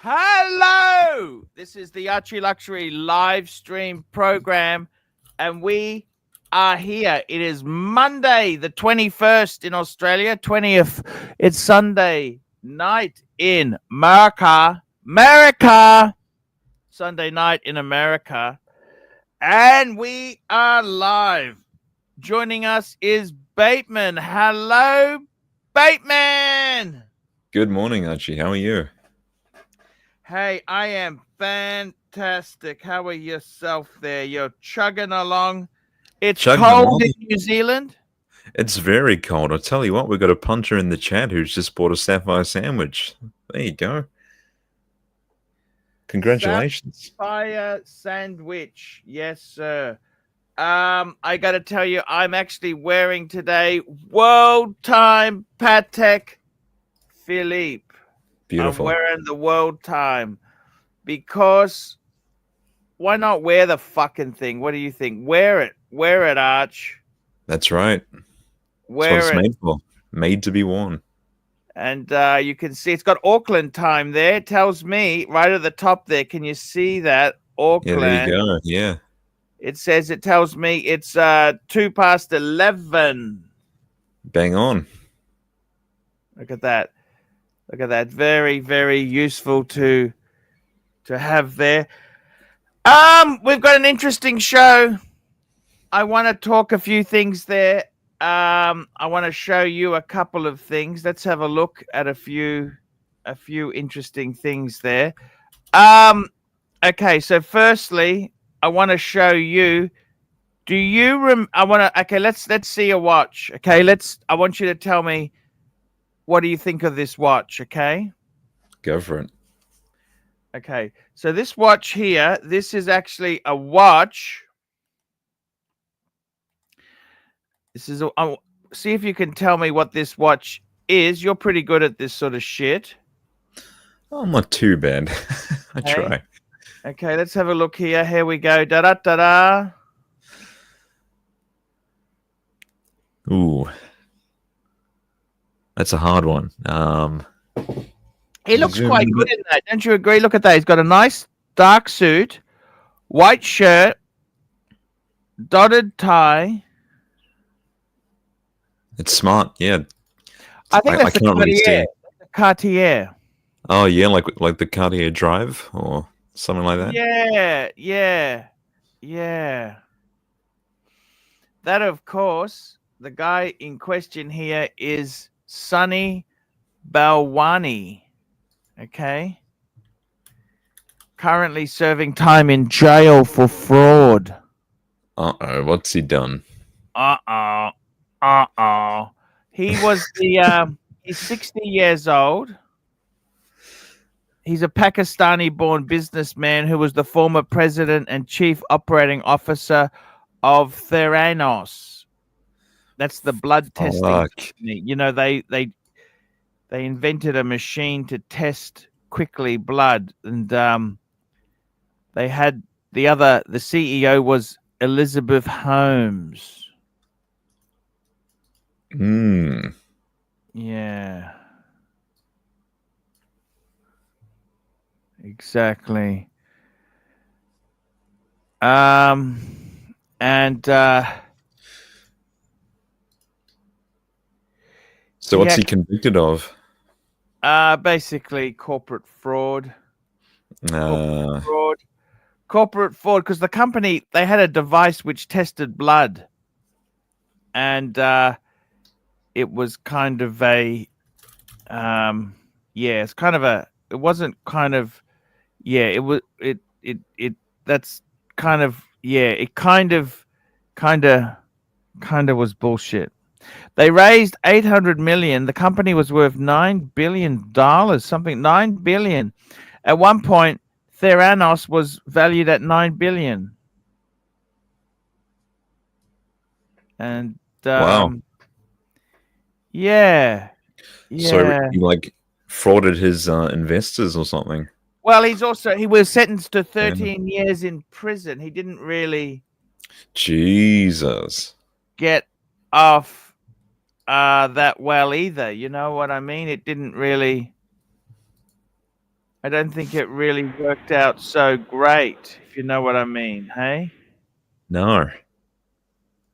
Hello! This is the Archie Luxury live stream program, and we are here. It is Monday, the 21st in Australia, 20th. It's Sunday night in America. Sunday night in America. And we are live. Joining us is Bateman. Hello, Bateman! Good morning, Archie. How are you? Hey, I am fantastic. How are yourself there? You're chugging along. It's cold in New Zealand. It's very cold. I tell you what, we've got a punter in the chat who's just bought a sapphire sandwich. There you go. Congratulations. Sapphire sandwich. Yes, sir. I got to tell you, I'm actually wearing today World Time Patek Philippe. Beautiful. I'm wearing the World Time because why not wear the fucking thing? What do you think? Wear it, Arch. That's right. Wear That's what it's made for. Made to be worn. And you can see it's got Auckland time there. It tells me right at the top there. Can you see that? Auckland. Yeah, there you go. Yeah. It tells me it's 11:02. Bang on. Look at that. Look at that. Very, very useful to have there. We've got an interesting show. I want to talk a few things there. I want to show you a couple of things. Let's have a look at a few interesting things there. Okay, so firstly, I want to show you. Do you okay, let's see a watch. Okay, I want you to tell me, what do you think of this watch, okay? Go for it. Okay, so this watch here, this is actually a watch. This is see if you can tell me what this watch is. You're pretty good at this sort of shit. Oh, I'm not too bad. I try. Okay, let's have a look here. Here we go. Da-da-da-da. Ooh. That's a hard one. He looks quite good in that. Don't you agree? Look at that. He's got a nice dark suit, white shirt, dotted tie. It's smart. Yeah. I think that's the Cartier. Oh, yeah, like the Cartier Drive or something like that? Yeah. That, of course, the guy in question here is Sunny Balwani. Okay. Currently serving time in jail for fraud. Uh-oh, what's he done? He was he's 60 years old. He's a Pakistani-born businessman who was the former president and chief operating officer of Theranos. That's the blood testing company. You know, they invented a machine to test quickly blood, and they had the CEO was Elizabeth Holmes. Yeah. Exactly. So what's he convicted of? Basically corporate fraud. Corporate fraud, because the company, they had a device which tested blood, and it was kind of a it's kind of a, it wasn't kind of, it was that's kind of, it kind of was bullshit. They raised $800 million. The company was worth $9 billion, $9 billion. At one point, Theranos was valued at $9 billion. And wow. Yeah. So he frauded his investors or something. Well, he was sentenced to 13 years in prison. He didn't really Jesus get off that well either. You know what I mean? It didn't really. I don't think it really worked out so great, if you know what I mean, hey? No.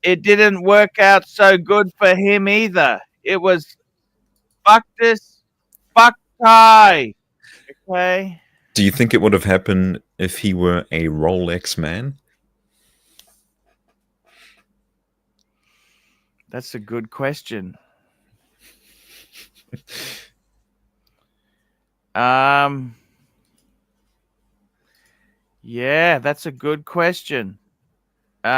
It didn't work out so good for him either. It was fuck this, fuck tie. Okay? Do you think it would have happened if he were a Rolex man? That's a good question. Yeah, that's a good question. He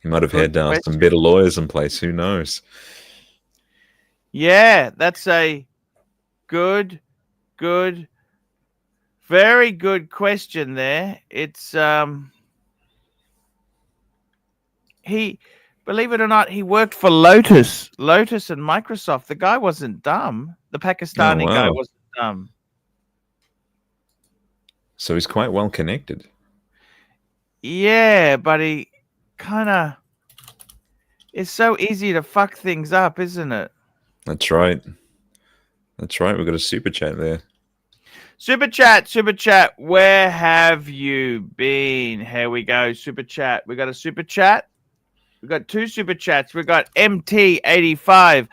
might have Good had some question. better lawyers in place. Who knows? Yeah, that's a good, very good question there. It's he, believe it or not, he worked for Lotus and Microsoft. The guy wasn't dumb. The Oh, Pakistani guy wow. wasn't dumb. So he's quite well connected. Yeah, but he kind of, it's so easy to fuck things up, isn't it? That's right. That's right. We've got a super chat there. Super chat. Where have you been? Here we go. Super chat. We got a super chat. We got two super chats. We got MT85.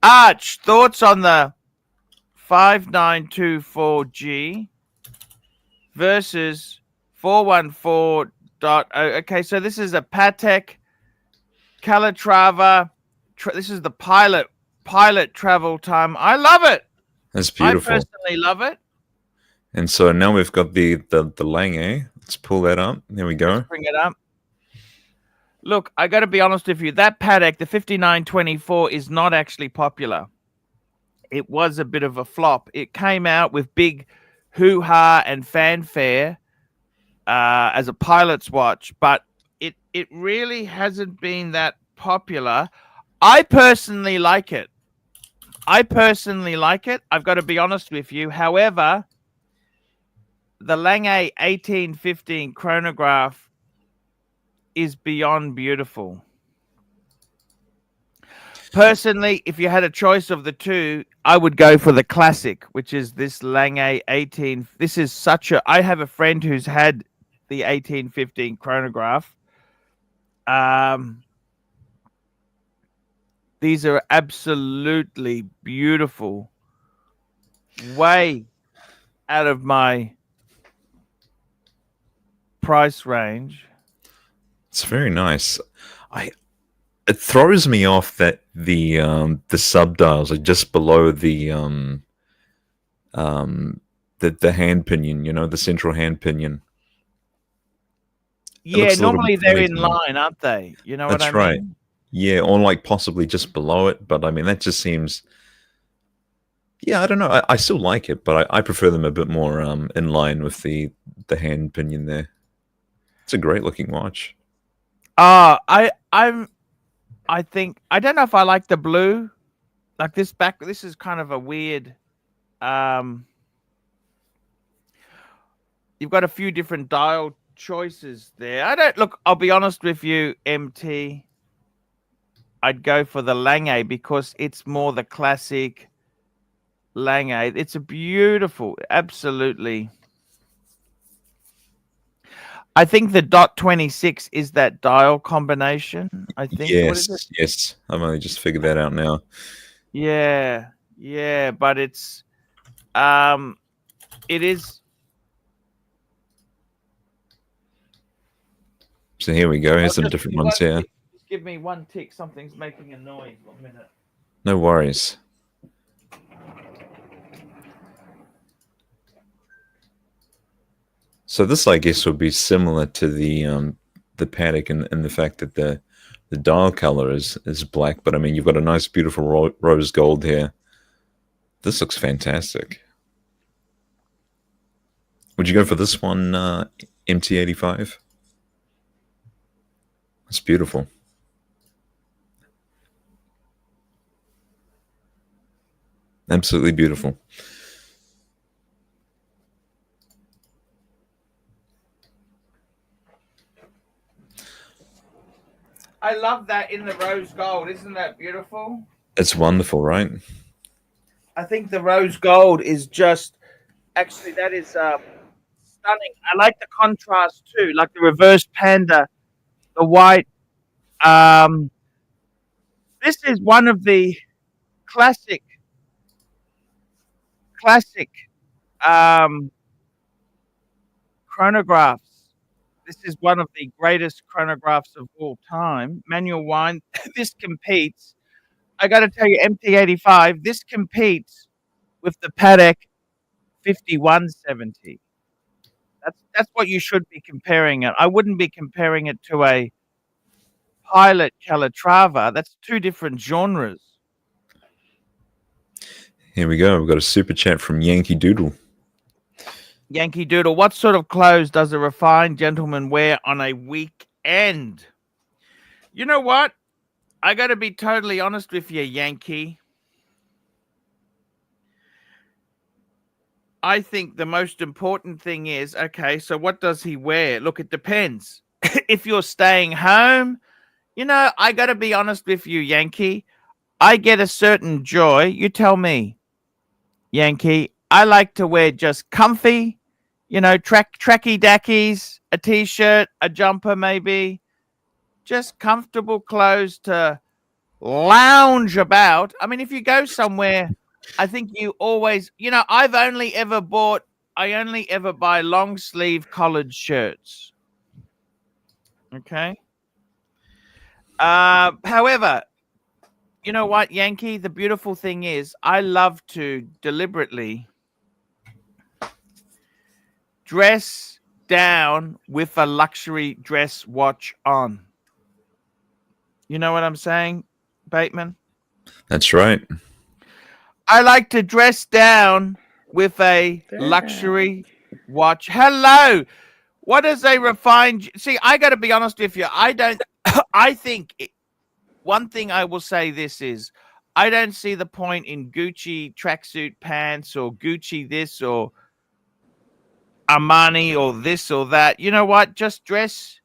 Arch, thoughts on the 5924G versus 414.0. Okay, so this is a Patek Calatrava. This is the pilot travel time. I love it. That's beautiful. I personally love it. And so now we've got the Lange. Let's pull that up. There we go. Let's bring it up. Look, I got to be honest with you. That Patek, the 5924, is not actually popular. It was a bit of a flop. It came out with big hoo-ha and fanfare as a pilot's watch, but it really hasn't been that popular. I personally like it. I've got to be honest with you. However, the Lange 1815 chronograph is beyond beautiful. Personally, if you had a choice of the two, I would go for the classic, which is this Lange 18. This is such a. I have a friend who's had the 1815 chronograph. These are absolutely beautiful. Way out of my price range. It's very nice. It throws me off that the subdials are just below the hand pinion, the central hand pinion. Yeah, normally they're in line, aren't they? You know what I mean? That's right. Yeah, or like possibly just below it, but I mean that just seems. Yeah, I don't know. I still like it, but I prefer them a bit more in line with the hand pinion there. It's a great looking watch. I think I don't know if I like the blue. Like this back, this is kind of a weird. You've got a few different dial choices there. I'll be honest with you, MT. I'd go for the Lange because it's more the classic Lange. It's a beautiful, absolutely. I think the dot 26 is that dial combination. I think. Yes. I've only just figured that out now. Yeah, but it is. So here we go. Here's some different ones here. Just give me one tick. Something's making a noise. 1 minute. No worries. So this, I guess, would be similar to the Patek in the fact that the dial color is black, but I mean you've got a nice, beautiful rose gold here. This looks fantastic. Would you go for this one, MT85? It's beautiful. Absolutely beautiful. I love that in the rose gold. Isn't that beautiful? It's wonderful, right? I think the rose gold is just actually that is stunning. I like the contrast too, like the reverse panda, the white. Um, this is one of the classic classic um, chronographs. This is one of the greatest chronographs of all time. Manual wine. This competes. I got to tell you, MT85. This competes with the Patek 5170. That's what you should be comparing it. I wouldn't be comparing it to a Pilot Calatrava. That's two different genres. Here we go. We've got a super chat from Yankee Doodle. Yankee Doodle, what sort of clothes does a refined gentleman wear on a weekend? You know what? I got to be totally honest with you, Yankee. I think the most important thing is, okay, so what does he wear? Look, it depends. If you're staying home, you know, I got to be honest with you, Yankee. I get a certain joy. You tell me, Yankee. I like to wear just comfy, you know, tracky dackies, a t-shirt, a jumper maybe. Just comfortable clothes to lounge about. I mean, if you go somewhere, I think you always, you know, I only ever buy long sleeve collared shirts. Okay. However, you know what, Yankee? The beautiful thing is I love to deliberately dress down with a luxury dress watch on. You know what I'm saying, Bateman? That's right. I like to dress down with a luxury watch. Hello. What is a refined? See, I got to be honest with you. I don't. I think one thing I will say this is, I don't see the point in Gucci tracksuit pants or Gucci this or Armani or this or that. You know what? Just dress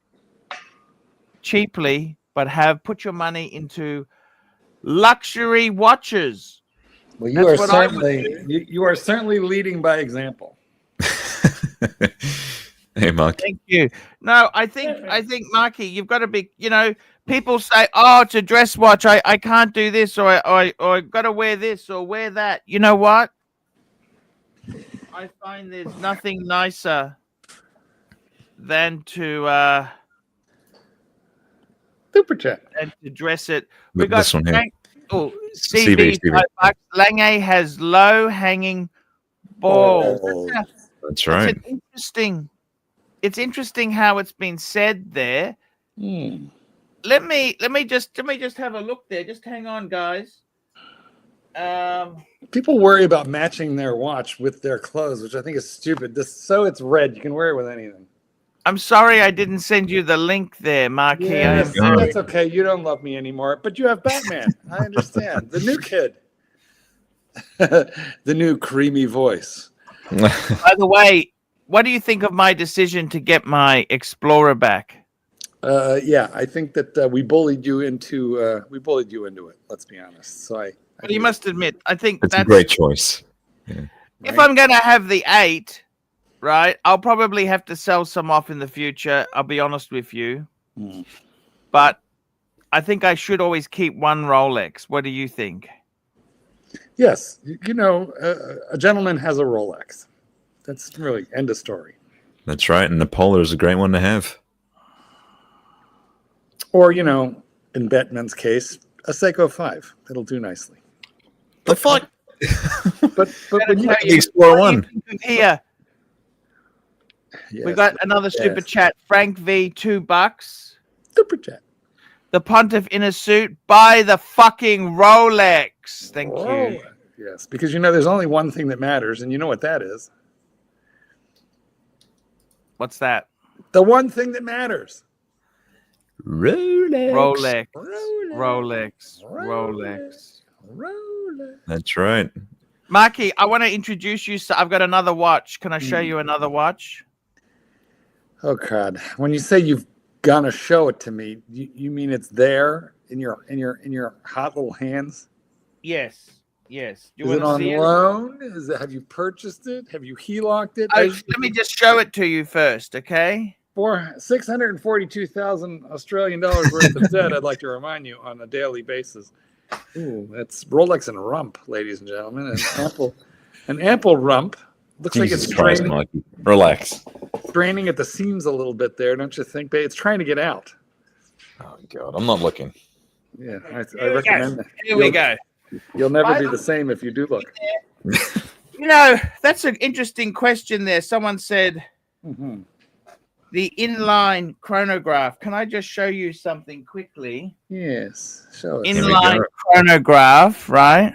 cheaply, but put your money into luxury watches. Well, That's what I would do. you are certainly leading by example. Hey, Mark. Thank you. No, I think Marky, you've got to be, you know, people say, oh, it's a dress watch. I can't do this or I got to wear this or wear that. You know what? I find there's nothing nicer than to Super chat. and to dress it. We Look, got this one here. CB $5. Lange has low hanging balls. That's right. It's interesting how it's been said there. Let me just have a look there. Just hang on, guys. People worry about matching their watch with their clothes, which I think is stupid. So it's red. You can wear it with anything. I'm sorry I didn't send you the link there, Marky. Yes, that's okay. You don't love me anymore, but you have Batman. I understand. The new kid. The new creamy voice. By the way, what do you think of my decision to get my Explorer back? Yeah, I think that we bullied you into it. Let's be honest. So But you must admit, I think that's a great choice. Yeah. If I'm going to have the 8, right, I'll probably have to sell some off in the future. I'll be honest with you. But I think I should always keep one Rolex. What do you think? Yes. You know, a gentleman has a Rolex. That's really end of story. That's right. And the Polar is a great one to have. Or, you know, in Batman's case, a Seiko 5. That'll do nicely. The fuck? but when you the Explorer 1. Here. Yes, we got another super chat. Frank V, $2. Super chat. The Pontiff in a suit. Buy the fucking Rolex. Thank you. Yes, because you know there's only one thing that matters, and you know what that is. What's that? The one thing that matters. Rolex. That's right. Marky, I want to introduce you. So I've got another watch. Can I show you another watch? Oh God! When you say you've gonna show it to me, you mean it's there in your hot little hands? Yes. Yes. Do Is you it want to on see it? loan? Have you purchased it? Have you HELOC'd it? Oh, let me just show it to you first, okay? For 642,000 Australian dollars worth of debt, I'd like to remind you on a daily basis. Ooh, that's Rolex and rump, ladies and gentlemen, an ample rump. Looks like it's Jesus Christ, Mikey. Relax. straining at the seams a little bit there, don't you think, babe? It's trying to get out. Oh, God. I'm not looking. Yeah, I recommend that. Here we go. You'll never be the same if you do look. You know, that's an interesting question there. Someone said Mm-hmm. the inline chronograph. Can I just show you something quickly? Yes, show us. Inline chronograph, right?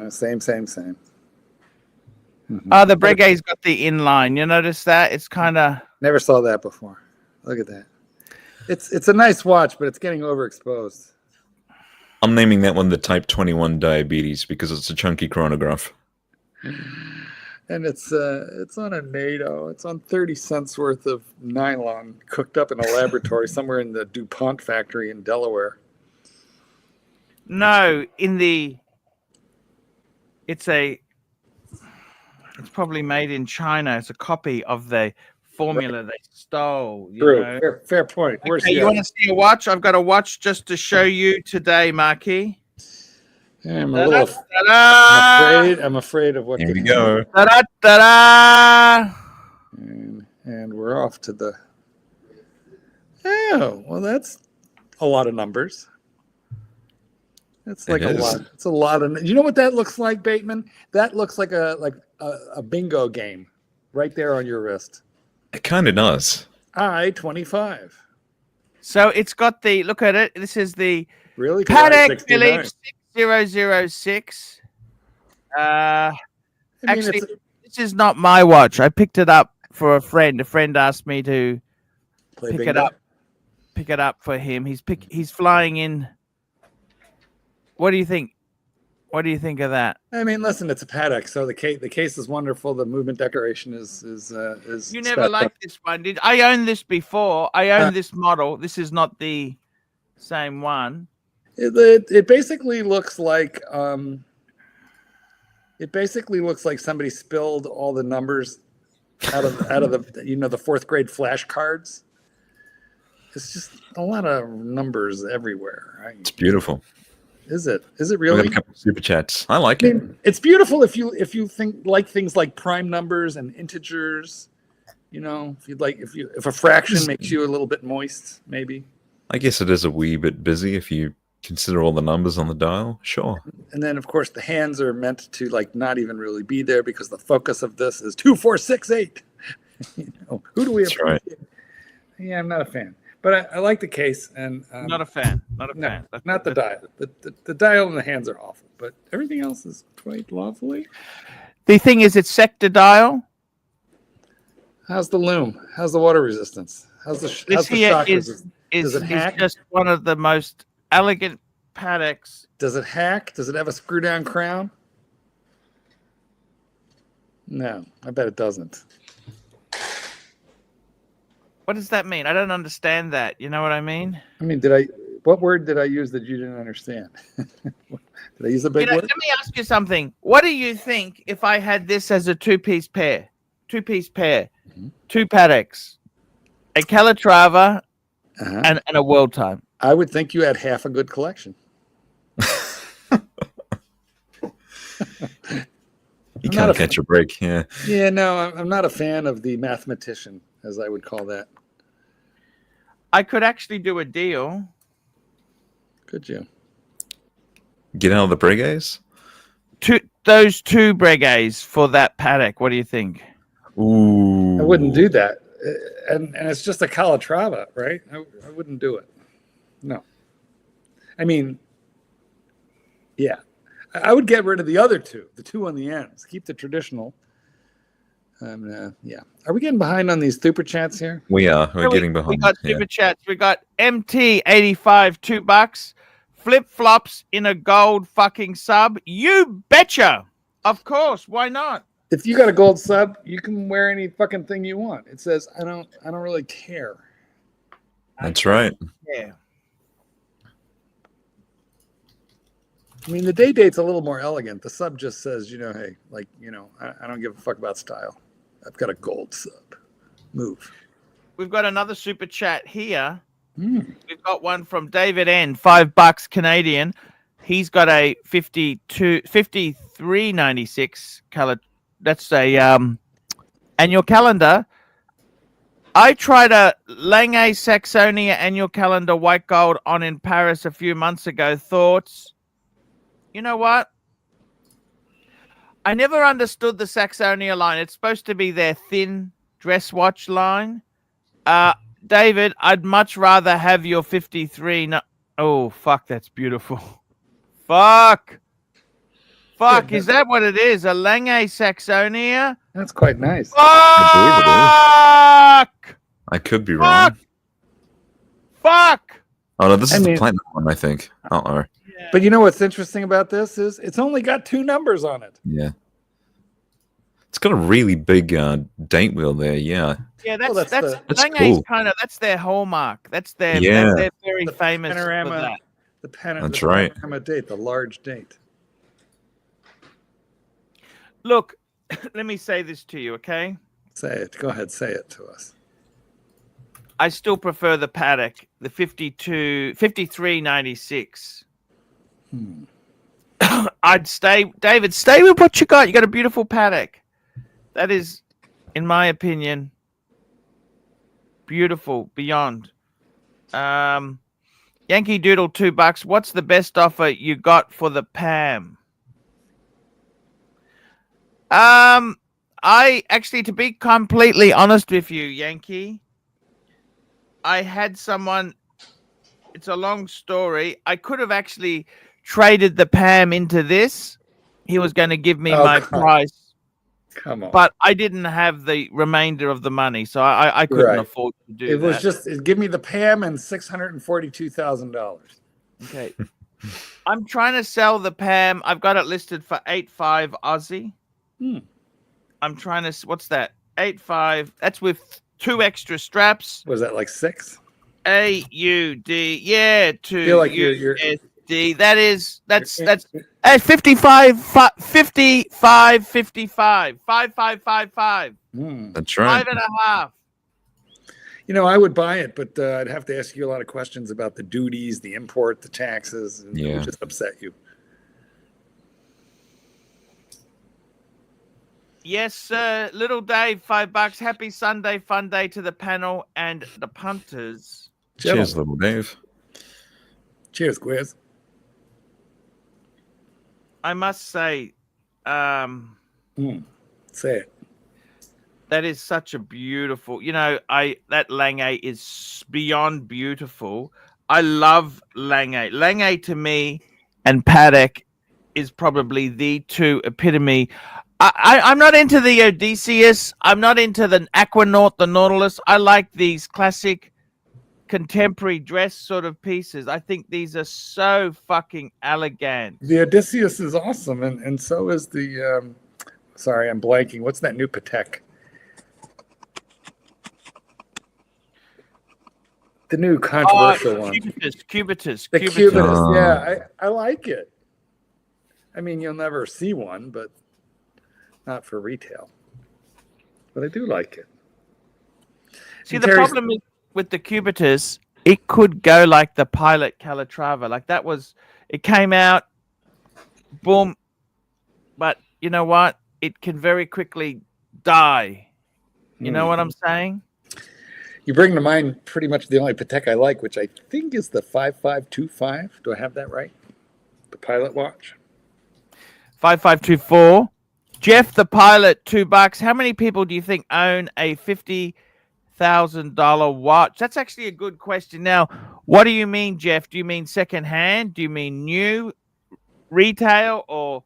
Same. Mm-hmm. Oh, the Breguet's got the inline. You notice that? It's kind of... Never saw that before. Look at that. It's a nice watch, but it's getting overexposed. I'm naming that one the Type 21 Diabetes because it's a chunky chronograph. And it's on a NATO. It's on 30 cents worth of nylon cooked up in a laboratory somewhere in the DuPont factory in Delaware. No, it's probably made in China. It's a copy of the formula they stole. You know? Fair point. Where's Okay, you want to see a watch? I've got a watch just to show you today, Marquis. Yeah, I'm afraid of what. Here we go. Ta-da! And we're off to the. Oh, well, that's a lot of numbers. That's like a lot. It's a lot of. You know what that looks like, Bateman? That looks like a bingo game, right there on your wrist. It kind of does. I-25. So it's got the look at it. This is the really Patek Philippe 6006. Actually, this is not my watch. I picked it up for a friend. A friend asked me to pick it up for him. He's flying in. What do you think? What do you think of that? I mean, listen, it's a Patek, so the case is wonderful. The movement decoration is. You never liked this one, did? I owned this before. I owned this model. This is not the same one. It basically looks like somebody spilled all the numbers out of the the fourth grade flashcards. It's just a lot of numbers everywhere. Right? It's beautiful. Is it really? We got a couple of super chats. I like it. It's beautiful if you think like things like prime numbers and integers. You know, if a fraction makes you a little bit moist, maybe. I guess it is a wee bit busy if you consider all the numbers on the dial. Sure. And then of course the hands are meant to not even really be there because the focus of this is 2, 4, 6, 8. Who do we appreciate? Right. Yeah, I'm not a fan. But I like the case, and not a fan. Not a fan. Not the dial. The dial and the hands are awful, but everything else is quite lovely. The thing is, it's sector dial. How's the loom? How's the water resistance? How's the shock resistance? Does it hack? It's just one of the most elegant Pateks. Does it hack? Does it have a screw down crown? No, I bet it doesn't. What does that mean? I don't understand that. You know what I mean? I mean, what word did I use that you didn't understand? Did I use a big word? Let me ask you something. What do you think if I had this as a two-piece pair? Mm-hmm. Two Pateks, a Calatrava, and a World Time. I would think you had half a good collection. You can't catch a break, yeah. Yeah, no, I'm not a fan of the mathematician, as I would call that. I could actually do a deal. Could you? Get out of the Breguets? Those two Breguets for that Patek. What do you think? Ooh. I wouldn't do that. And it's just a Calatrava, right? I wouldn't do it. No. I mean, yeah. I would get rid of the other two, the two on the ends. Keep the traditional. Yeah. Are we getting behind on these super chats here? We are. We're getting behind. We got super chats. We got MT85, $2. Flip flops in a gold fucking sub. You betcha. Of course. Why not? If you got a gold sub, you can wear any fucking thing you want. It says, I don't really care. That's right. Yeah. I mean, the day date's a little more elegant. The sub just says, hey, I don't give a fuck about style. I've got a gold sub. Move. We've got another super chat here. We've got one from David N, $5 Canadian. He's got a 5396 color. That's a annual calendar. I tried a Lange Saxonia annual calendar white gold on in Paris a few months ago. Thoughts? You know what? I never understood the Saxonia line. It's supposed to be their thin dress watch line. David, I'd much rather have your 53. No, oh, fuck, that's beautiful. Fuck. Is that what it is? A Lange Saxonia? That's quite nice. Fuck! I could be wrong. Fuck! Oh, no, this is the platinum one, I think. Uh-oh. Yeah. But you know what's interesting about this is it's only got 2 numbers on it. Yeah. It's got a really big date wheel there, yeah. Yeah, that's Lange's cool. that's their hallmark. That's their they're very famous panorama, for that. That's right. Panorama date, the large date. Look, let me say this to you, okay? Say it. Go ahead, say it to us. I still prefer the Patek, the 5396. I'd stay, David, stay with what you got. You got a beautiful Patek. That is, in my opinion, beautiful beyond. Yankee Doodle, $2. What's the best offer you got for the Pam? I actually, to be completely honest with you, Yankee, I had someone, it's a long story. I could have actually traded the Pam into this. He was going to give me my price. Come on. But I didn't have the remainder of the money, so I couldn't afford to do that. It was just, give me the Pam and $642,000. Okay. I'm trying to sell the Pam. I've got it listed for 8.5 Aussie. I'm trying to, what's that? 8.5. That's with 2 extra straps. Was that like 6? AUD. Yeah, 2 feel like USD. That's 55, 55, 55, 5555. That's right. 5.5. I would buy it, but I'd have to ask you a lot of questions about the duties, the import, the taxes, and it would just upset you. Yes, sir. Little Dave, $5. Happy Sunday fun day to the panel and the punters. Cheers, Little Dave. Cheers, Quiz. I must say, say it. That is such a beautiful, that Lange is beyond beautiful. I love Lange. Lange to me and Patek is probably the 2 epitome. I'm not into the Odysseus. I'm not into the Aquanaut, the Nautilus. I like these classic contemporary dress sort of pieces. I think these are so fucking elegant. The Odysseus is awesome, and so is the sorry, I'm blanking. What's that new Patek? The new controversial one. Cubitus. The Cubitus. Yeah, I like it. I mean, you'll never see one, but not for retail. But I do like it. See, the problem is with the Cubitus, it could go like the Pilot Calatrava. Like that was, it came out, boom. But you know what? It can very quickly die. You know what I'm saying? You bring to mind pretty much the only Patek I like, which I think is the 5525. Do I have that right? The Pilot watch. 5524. Jeff the Pilot, $2. How many people do you think own a $50,000 watch? That's actually a good question. Now, what do you mean, Jeff? Do you mean secondhand? Do you mean new retail, or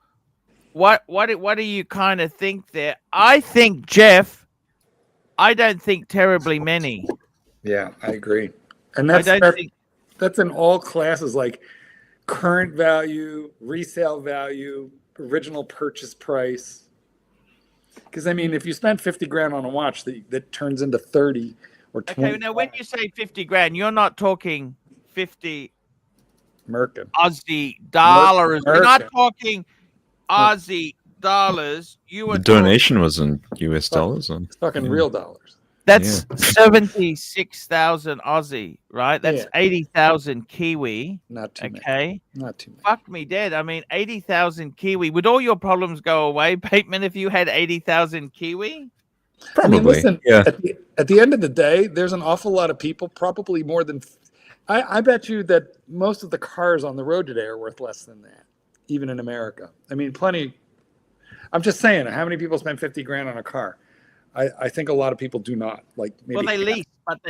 what do you kind of think there? I think, Jeff, I don't think terribly many. Yeah, I agree. And that's in all classes, like current value, resale value, original purchase price. Because I mean, if you spend 50 grand on a watch that turns into 30 or 20. Okay, now when you say 50 grand, you're not talking 50 Merkin. Aussie dollars. We're not Merkin. talking Aussie dollars. You were The donation was in US dollars. It's fucking Yeah. real dollars. That's 76,000 Aussie, right? That's Yeah. 80,000 Kiwi. Not too many. Okay. Not too many. Fuck me dead. I mean, 80,000 Kiwi. Would all your problems go away, Bateman, if you had 80,000 Kiwi? Probably. I mean, listen, yeah. at the end of the day, there's an awful lot of people, probably more than. I bet you that most of the cars on the road today are worth less than that, even in America. I mean, plenty. I'm just saying, how many people spend 50 grand on a car? I think a lot of people do not. Like maybe Well, they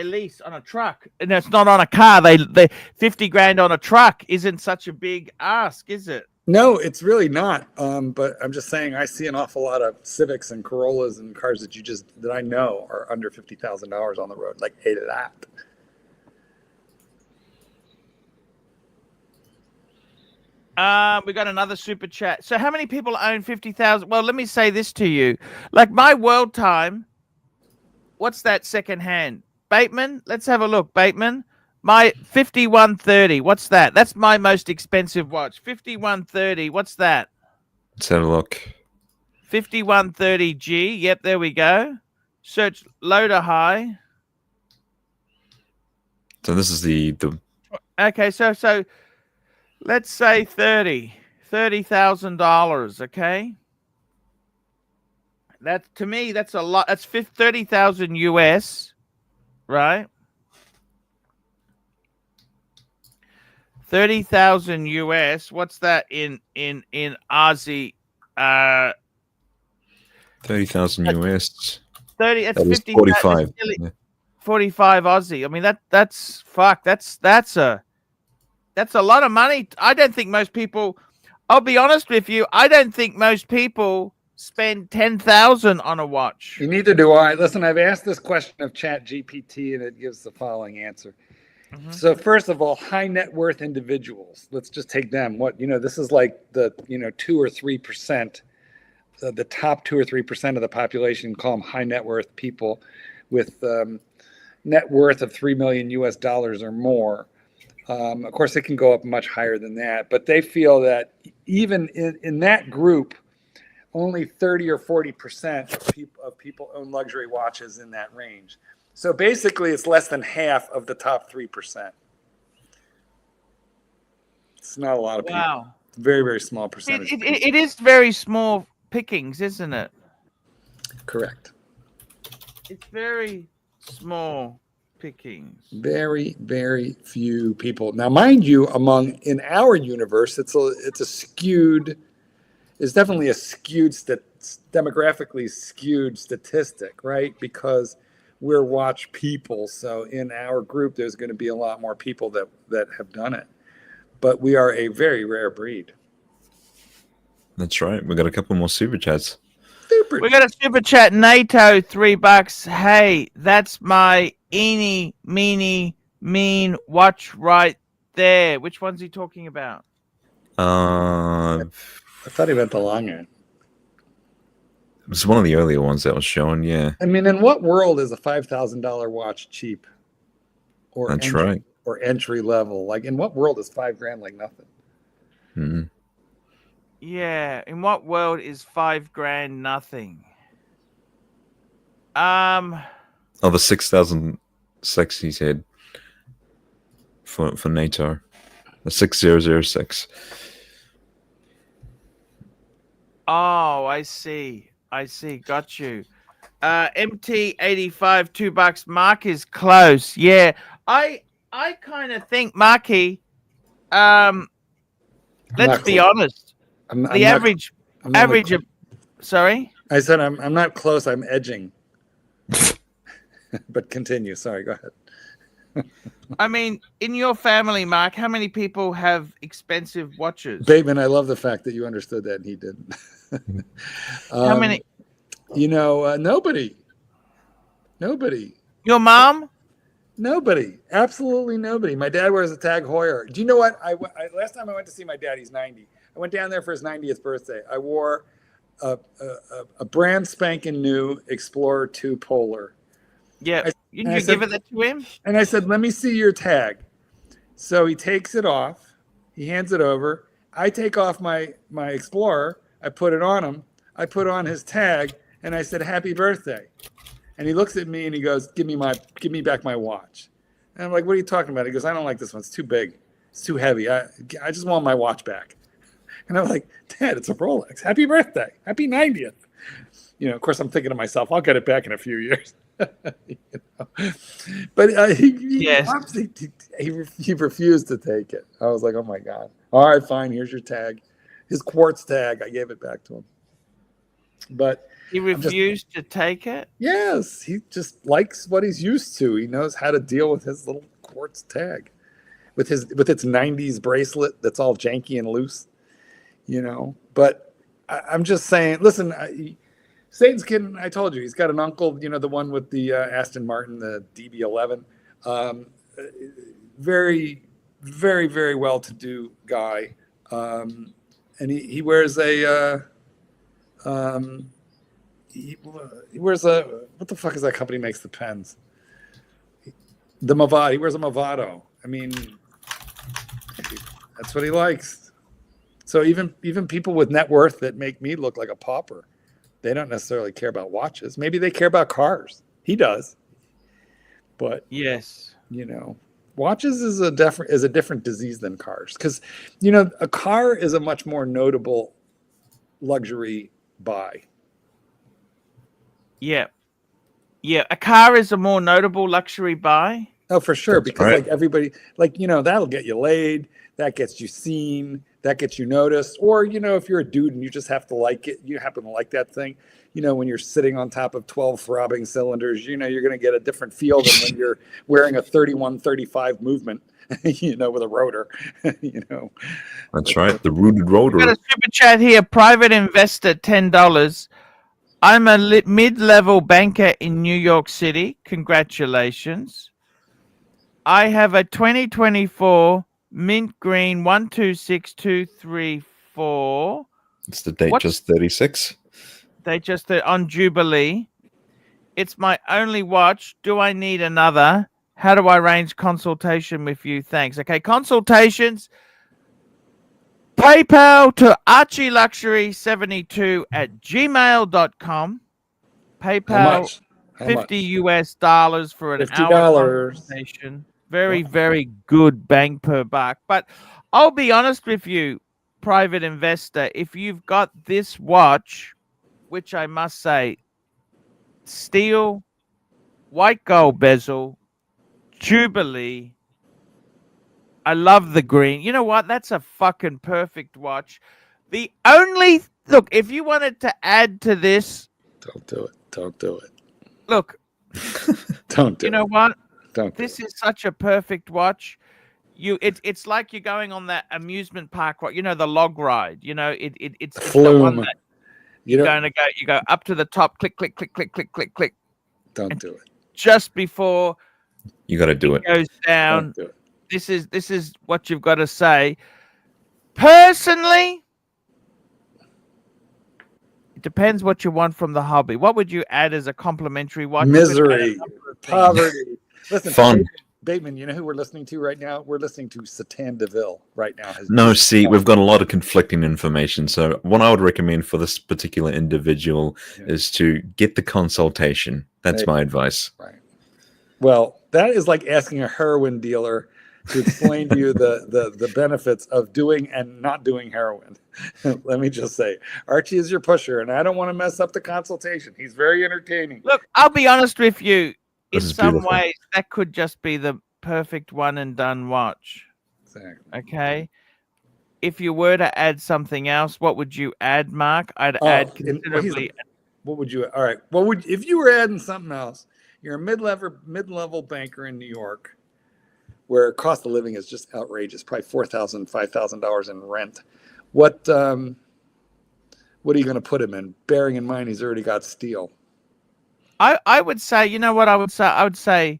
lease on a truck, and it's not on a car. They 50 grand on a truck isn't such a big ask, is it? No, it's really not. But I'm just saying, I see an awful lot of Civics and Corollas and cars that I know are under $50,000 on the road. Like, hey, that. We got another super chat. So how many people own 50,000? Well, let me say this to you. Like my world time, what's that second hand? Bateman, let's have a look. Bateman, my 5130. What's that? That's my most expensive watch. 5130. What's that? Let's have a look. 5130G. Yep, there we go. Search low to high. So this is the Okay, so let's say $30,000. Okay, that to me that's a lot. That's 30,000 US, right? 30,000 US. What's that in Aussie? 30,000 US. 30. That's That is 50. 45. That's Yeah. 45 Aussie. I mean that's fuck. That's a lot of money. I don't think most people. I'll be honest with you. I don't think most people spend 10,000 on a watch. Neither do I. Listen, I've asked this question of Chat GPT, and it gives the following answer. Mhm. So first of all, high net worth individuals. Let's just take them. This is like the 2 or 3%, the top 2 or 3% of the population. Call them high net worth people with net worth of $3 million US or more. Of course, it can go up much higher than that, but they feel that even in that group, only 30 or 40% of people own luxury watches in that range. So basically, it's less than half of the top 3%. It's not a lot of people. Wow. It's a very, very small percentage. It is very small pickings, isn't it? Correct. It's very small pickings. Very, very few people. Now, mind you, in our universe, it's definitely a demographically skewed statistic, right? Because we're watch people. So in our group, there's going to be a lot more people that have done it. But we are a very rare breed. That's right. We got a couple more super chats. We got a super chat. NATO $3. Hey, that's my eeny, meeny, mean watch right there. Which one's he talking about? I thought he meant the long end. It was one of the earlier ones that was shown. Yeah. I mean, in what world is a $5,000 watch cheap? That's right. Or entry level? Like, in what world is $5,000 like nothing? Mm-hmm. Yeah, in what world is $5,000 nothing? The 6006 he said for NATO, the 6006. Oh, I see. Got you. MT85 $2. Mark is close. Yeah, I kind of think Marky. Let's be honest. The average. Sorry. I said I'm not close. I'm edging. But continue. Sorry. Go ahead. I mean, in your family, Mark, how many people have expensive watches? Bateman, I love the fact that you understood that and he didn't. How many? Nobody. Your mom? Nobody. Absolutely nobody. My dad wears a Tag Heuer. Do you know what? Last time I went to see my dad, he's 90. I went down there for his 90th birthday. I wore a brand spanking new Explorer 2 Polar. Yeah. You give it that to him? And I said, let me see your tag. So he takes it off. He hands it over. I take off my Explorer. I put it on him. I put on his tag, and I said, "Happy birthday." And he looks at me and he goes, give me back my watch. And I'm like, "What are you talking about?" He goes, "I don't like this one. It's too big. It's too heavy. I just want my watch back." And I'm like, "Dad, it's a Rolex. Happy birthday. Happy 90th." You know, of course, I'm thinking to myself, I'll get it back in a few years. You know? But he refused to take it. I was like, "Oh my God. All right, fine. Here's your tag." His quartz tag. I gave it back to him. But he refused to take it? Yes. He just likes what he's used to. He knows how to deal with his little quartz tag. With its 90s bracelet that's all janky and loose. You know. But I'm just saying, listen, Satan's kid, I told you, he's got an uncle, you know, the one with the Aston Martin, the DB11. Very, very, very well-to-do guy. And he wears a... he wears a... What the fuck is that company makes the pens? The Movado. He wears a Movado. I mean, that's what he likes. So even people with net worth that make me look like a pauper, they don't necessarily care about watches. Maybe they care about cars. He does. But yes, you know, watches is a different disease than cars, because you know, a car is a much more notable luxury buy. Yeah. A car is a more notable luxury buy. Oh, for sure. That's because right. like everybody, like, you know, that'll get you laid. That gets you seen. That gets you noticed. Or, you know, if you're a dude and you just have to like it, you happen to like that thing, you know, when you're sitting on top of 12 throbbing cylinders, you know, you're going to get a different feel than when you're wearing a 31-35 movement, you know, with a rotor, you know. That's right. The rooted rotor. Got a super chat here. Private investor, $10. I'm a mid-level banker in New York City. Congratulations. I have a 2024 mint green 126234. It's the date just 36. They just on Jubilee. It's my only watch. Do I need another? How do I arrange consultation with you? Thanks. Okay, consultations. PayPal to ArchieLuxury72@gmail.com. PayPal How $50 much? US for an $50. hour consultation. Very, very good bang per buck. But I'll be honest with you, private investor, if you've got this watch, which I must say, steel, white gold bezel, Jubilee. I love the green. You know what? That's a fucking perfect watch. The only look, if you wanted to add to this, Don't do it. Don't do it. look, Don't do it. you know what? Don't do This is such a perfect watch. It's like you're going on that amusement park, you know, the log ride. You know, it's the one Flume. that You you're don't, going to go. You go up to the top, click, click, click, click, click, click, click. don't do it. Just before You got to do it. it goes down, Don't do it. this is what you've got to say. Personally, it depends what you want from the hobby. What would you add as a complimentary watch? Misery, poverty. Listen, Fun. Bateman, you know who we're listening to right now? We're listening to Satan DeVille right now. No, see, we've got a lot of conflicting information. So what I would recommend for this particular individual is to get the consultation. That's my advice. Right. Well, that is like asking a heroin dealer to explain to you the benefits of doing and not doing heroin. Let me just say, Archie is your pusher, and I don't want to mess up the consultation. He's very entertaining. Look, I'll be honest with you. In This is some beautiful. ways, that could just be the perfect one and done watch. Exactly. Okay. If you were to add something else, what would you add, Mark? I'd add considerably. What would you? All right. What would if you were adding something else? You're a mid-level banker in New York, where cost of living is just outrageous. Probably $4,000, $5,000 in rent. What are you going to put him in? Bearing in mind he's already got steel. I would say, you know what I would say? I would say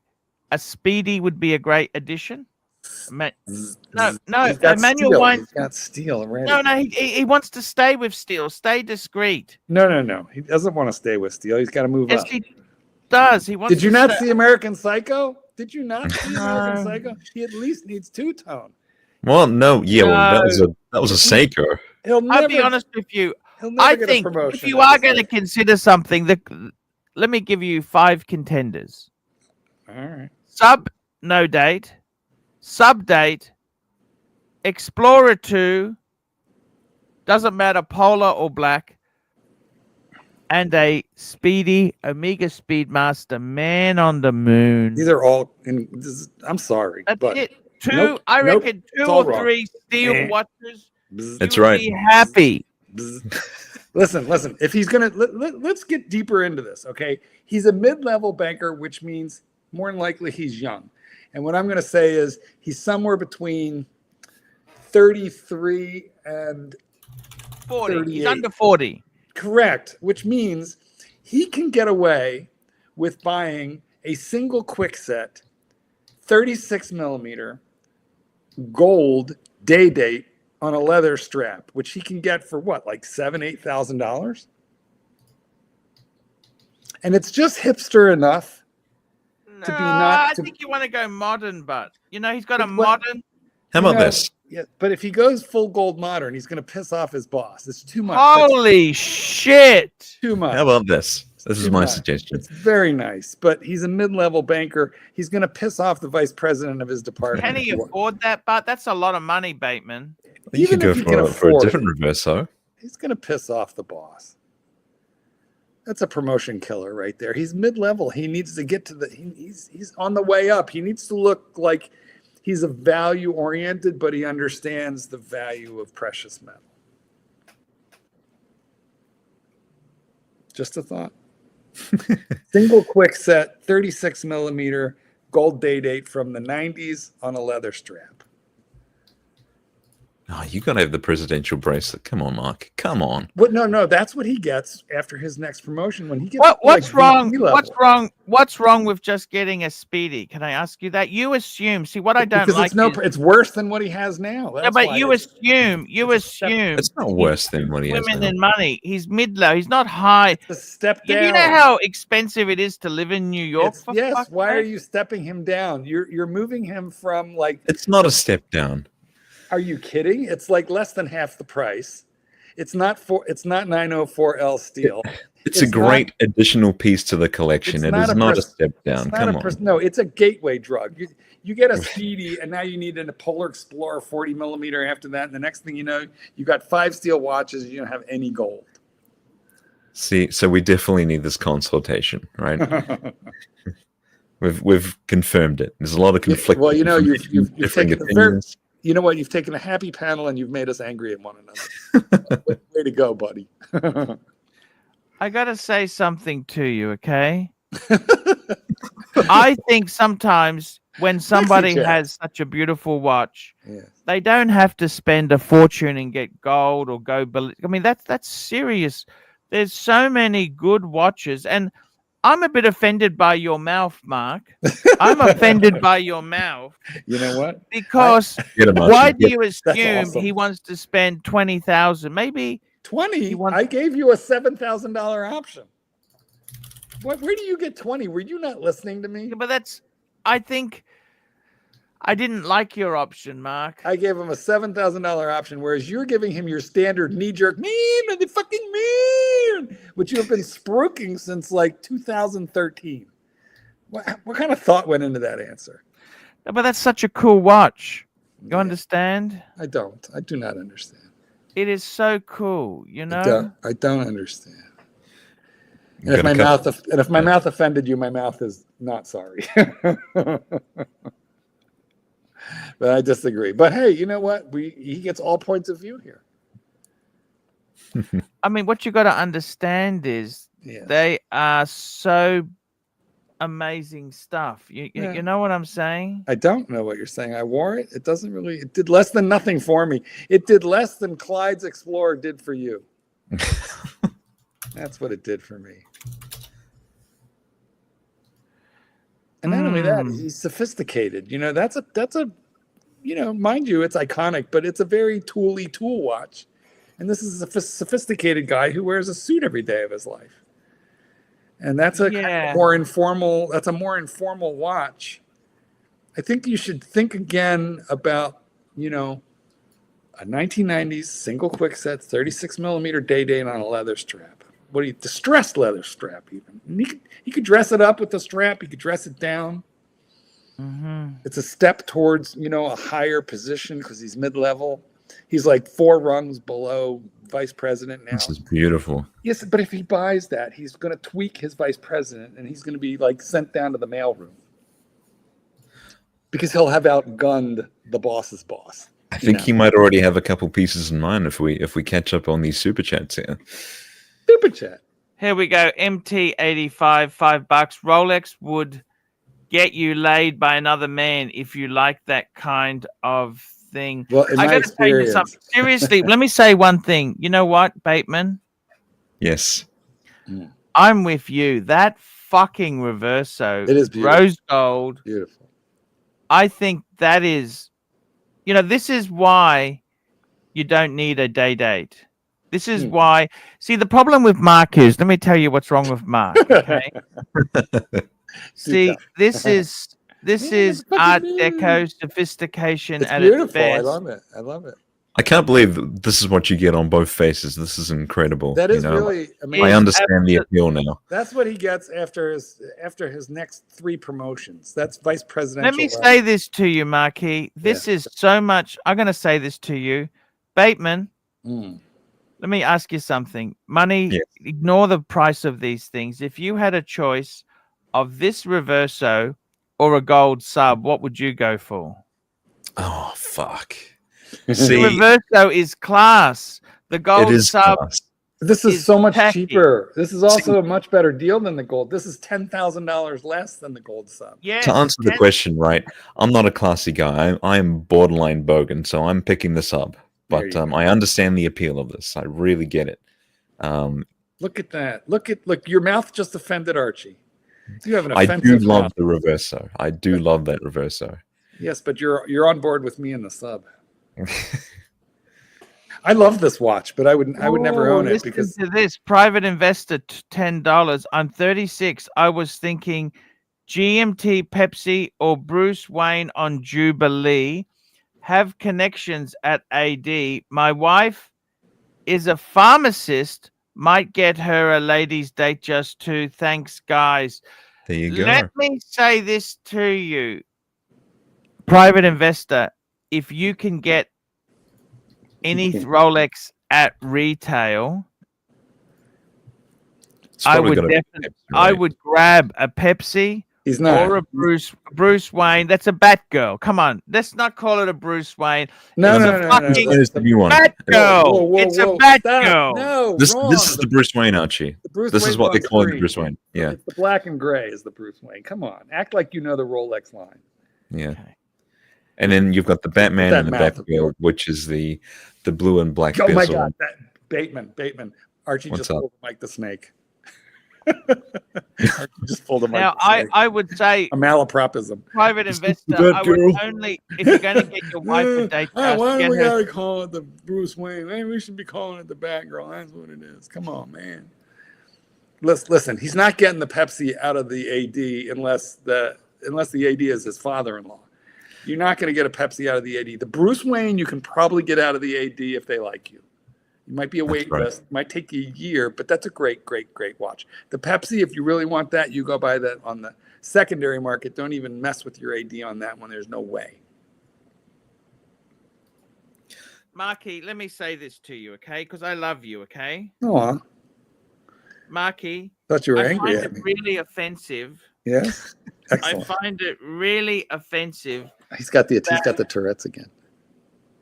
a Speedy would be a great addition. No, Emmanuel Wine. He's got steel already. No, he wants to stay with steel. Stay discreet. No. He doesn't want to stay with steel. He's got to move Yes, up. he does. He wants. Did you to not stay. see American Psycho? Did you not see American Psycho? He at least needs two-tone. Well, no, yeah, well, that was a Seiko. He'll never. I'll be honest with you. He'll never I get think a promotion. if you are going to consider something, let me give you 5 contenders. All right. No date, sub date, Explorer 2, doesn't matter polar or black, and a speedy Omega Speedmaster Man on the Moon. These are all. I'm sorry, That's but it. I reckon 2 or 3 steel watches. That's right. Be happy. Listen. If he's gonna let's get deeper into this, okay? He's a mid-level banker, which means more than likely he's young. And what I'm gonna say is he's somewhere between 33 and 40. 38. He's under 40. Correct, which means he can get away with buying a single quick set, 36 millimeter gold day date on a leather strap, which he can get for what, like $7,000-8,000, and it's just hipster enough to be not. I think you want to go modern, but he's got a modern. How about this? Yeah, but if he goes full gold modern, he's going to piss off his boss. It's too much. Holy shit! Too much. How about this? This is my suggestion. It's very nice, but he's a mid-level banker. He's going to piss off the vice president of his department. Can he afford that? But that's a lot of money, Bateman. You could go for a different Reverso. He's going to piss off the boss. That's a promotion killer right there. He's mid-level. He needs to get to he's on the way up. He needs to look like he's a value-oriented, but he understands the value of precious metal. Just a thought. Single quick set, 36 millimeter gold day date from the 90s on a leather strap. Oh, you gotta have the presidential bracelet. Come on, Mark. Come on. But no, that's what he gets after his next promotion when he gets. What's wrong? What's wrong with just getting a speedy? Can I ask you that? You assume. See, what I don't like it's worse than what he has now. Yeah, but you assume. It's not worse than what he has now. Women and money. He's mid-low. He's not high. It's a step down. You know how expensive it is to live in New York? Yes. Why are you stepping him down? You're moving him from like. It's not a step down. Are you kidding? It's like less than half the price. It's not 904L steel. It's a great additional piece to the collection. It is not a step down. Come on. No, it's a gateway drug. You get a speedy, and now you need a Polar Explorer 40 millimeter after that. And the next thing you know, you got 5 steel watches. You don't have any gold. See, so we definitely need this consultation, right? We've confirmed it. There's a lot of conflict. Well, you've taken opinions. You know what? You've taken a happy panel and you've made us angry at one another. Way to go, buddy. I got to say something to you, okay? I think sometimes when somebody has such a beautiful watch, they don't have to spend a fortune and get gold or go. I mean, that's serious. There's so many good watches, and I'm a bit offended by your mouth, Mark. I'm offended by your mouth. You know what? Because why do you assume awesome. he wants to spend $20,000? Maybe 20. I gave you a $7,000 option. Where do you get 20? Were you not listening to me? But I think I didn't like your option, Mark. I gave him a $7,000 option, whereas you're giving him your standard knee-jerk, man, motherfucking man, which you have been spruiking since like 2013. What kind of thought went into that answer? But that's such a cool watch. You understand? I don't. I do not understand. It is so cool, you know? I don't understand. And if my mouth offended you, my mouth is not sorry. But I disagree. But hey, you know what? He gets all points of view here. I mean, what you got to understand is they are so amazing stuff. You know what I'm saying? I don't know what you're saying. I wore it. It did less than nothing for me. It did less than Clyde's Explorer did for you. That's what it did for me. And not only that, he's sophisticated. That's a mind you, it's iconic, but it's a very tool watch. And this is a sophisticated guy who wears a suit every day of his life. And that's a more informal watch. I think you should think again about, a 1990s single quickset 36 millimeter day date on a leather strap. What do you distressed leather strap even? And he could dress it up with the strap. He could dress it down. Mm-hmm. It's a step towards a higher position because he's mid-level. He's like 4 rungs below vice president now. This is beautiful. Yes, but if he buys that, he's going to tweak his vice president, and he's going to be like sent down to the mailroom because he'll have outgunned the boss's boss. I think he might already have a couple pieces in mind if we catch up on these super chats here. Super chat. Here we go. MT85, $5. Rolex would get you laid by another man if you like that kind of thing. Well, in I my got to tell you experience, something. Seriously, let me say one thing. You know what, Bateman? Yes. I'm with you. That fucking Reverso, it is beautiful. rose gold. Beautiful. I think that is, this is why you don't need a day date. This is why. See, the problem with Mark is, let me tell you what's wrong with Mark. Okay. See, this is Art Deco sophistication It's at beautiful. its best. I love it. I can't believe this is what you get on both faces. This is incredible. That is really amazing. I understand the appeal now. That's what he gets after his next 3 promotions. That's vice presidential. Let me say this to you, Marquis. This is so much. I'm going to say this to you, Bateman. Let me ask you something. Money, ignore the price of these things. If you had a choice of this Reverso or a gold sub, what would you go for? Oh, fuck. The Reverso is class. The gold sub. Class. This is so much cheaper. This is also a much better deal than the gold. This is $10,000 less than the gold sub. Yes, to answer the question, right? I'm not a classy guy. I'm borderline bogan, so I'm picking the sub. But I understand the appeal of this. I really get it. Look at that. Look, your mouth just offended Archie. You have an I offensive do love mouth. the Reverso. I do love that Reverso. Yes, but you're on board with me in the sub. I love this watch, but I would never own it because to this private investor $10. I'm 36. I was thinking GMT, Pepsi, or Bruce Wayne on Jubilee. Have connections at AD. My wife is a pharmacist. Might get her a ladies' date just to. Thanks, guys. There you go. Let me say this to you, private investor. If you can get any Rolex at retail, I would definitely. I would grab a Pepsi. He's not. Or a Bruce Wayne. That's a Batgirl. Come on. Let's not call it a Bruce Wayne. No. It's the new one. Batgirl. It's a Batgirl. No, this is the Bruce Wayne, Archie. This is what they call it, the Bruce Wayne. Yeah. It's the black and gray is the Bruce Wayne. Come on. Act like you know the Rolex line. Yeah. Okay. And then you've got the Batman and the Batgirl, which is the blue and black bezel. Oh my God. Bateman. Archie just pulled Mike the Snake. Just pulled him. Now, I would say a malapropism. Private investor. I would only if you're going to get your wife a date. Why do we gotta call it the Bruce Wayne? Maybe we should be calling it the Batgirl. That's what it is. Come on, man. Listen. He's not getting the Pepsi out of the AD unless the AD is his father-in-law. You're not going to get a Pepsi out of the AD. The Bruce Wayne you can probably get out of the AD if they like you. It might be a wait list. It might take you a year, but that's a great watch. The Pepsi, if you really want that, you go buy that on the secondary market. Don't even mess with your AD on that one. There's no way. Marky, let me say this to you, okay? Because I love you, okay? Aw. Marky, thought you were angry I find at it me. really offensive. Yes. Excellent. I find it really offensive. He's got the Tourette's again.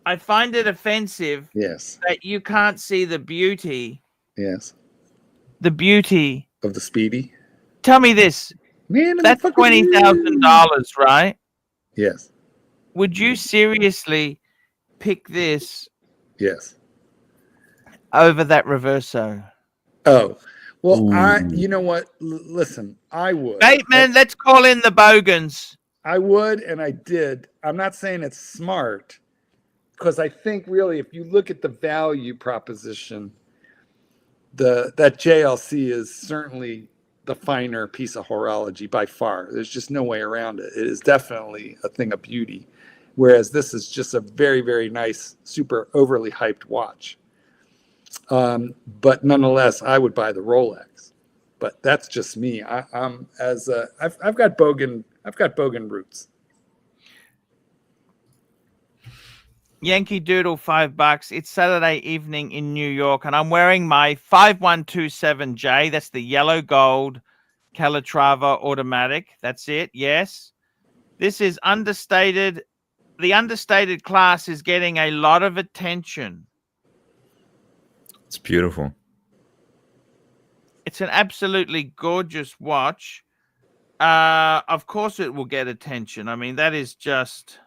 I find it offensive that you can't see the beauty. Yes. The beauty of the Speedy. Tell me this. Man, that's $20,000, right? Yes. Would you seriously pick this? Yes. Over that Reverso? Oh. Well, you know what? Listen, I would. Bateman, let's call in the Bogans. I would, and I did. I'm not saying it's smart. Because I think really, if you look at the value proposition, that JLC is certainly the finer piece of horology by far. There's just no way around it. It is definitely a thing of beauty. whereas this is just a very, very nice, super overly hyped watch. But nonetheless, I would buy the Rolex. But that's just me. I've got Bogan roots. Yankee Doodle, $5. It's Saturday evening in New York, and I'm wearing my 5127J. That's the yellow gold Calatrava automatic. That's it. Yes. This is understated. The understated class is getting a lot of attention. It's beautiful. It's an absolutely gorgeous watch. Of course it will get attention. I mean, that is just...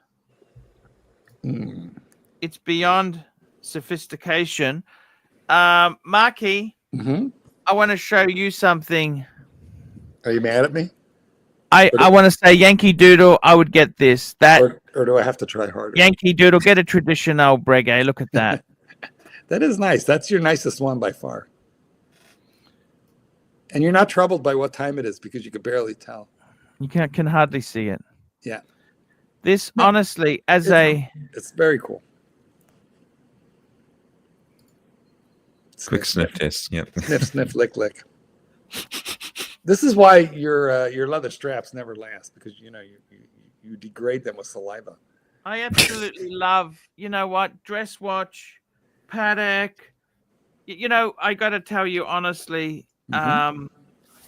It's beyond sophistication. Marky, I want to show you something. Are you mad at me? I want to say Yankee Doodle, I would get this. Or do I have to try harder? Yankee Doodle, get a traditional Breguet. Look at that. That is nice. That's your nicest one by far. And you're not troubled by what time it is because you could barely tell. You can hardly see it. Yeah. This, honestly, it's very cool. Quick sniff test. Yep. Sniff, sniff, lick, lick. This is why your leather straps never last, because you degrade them with saliva. I absolutely love, you know what, dress watch, Patek. I got to tell you honestly,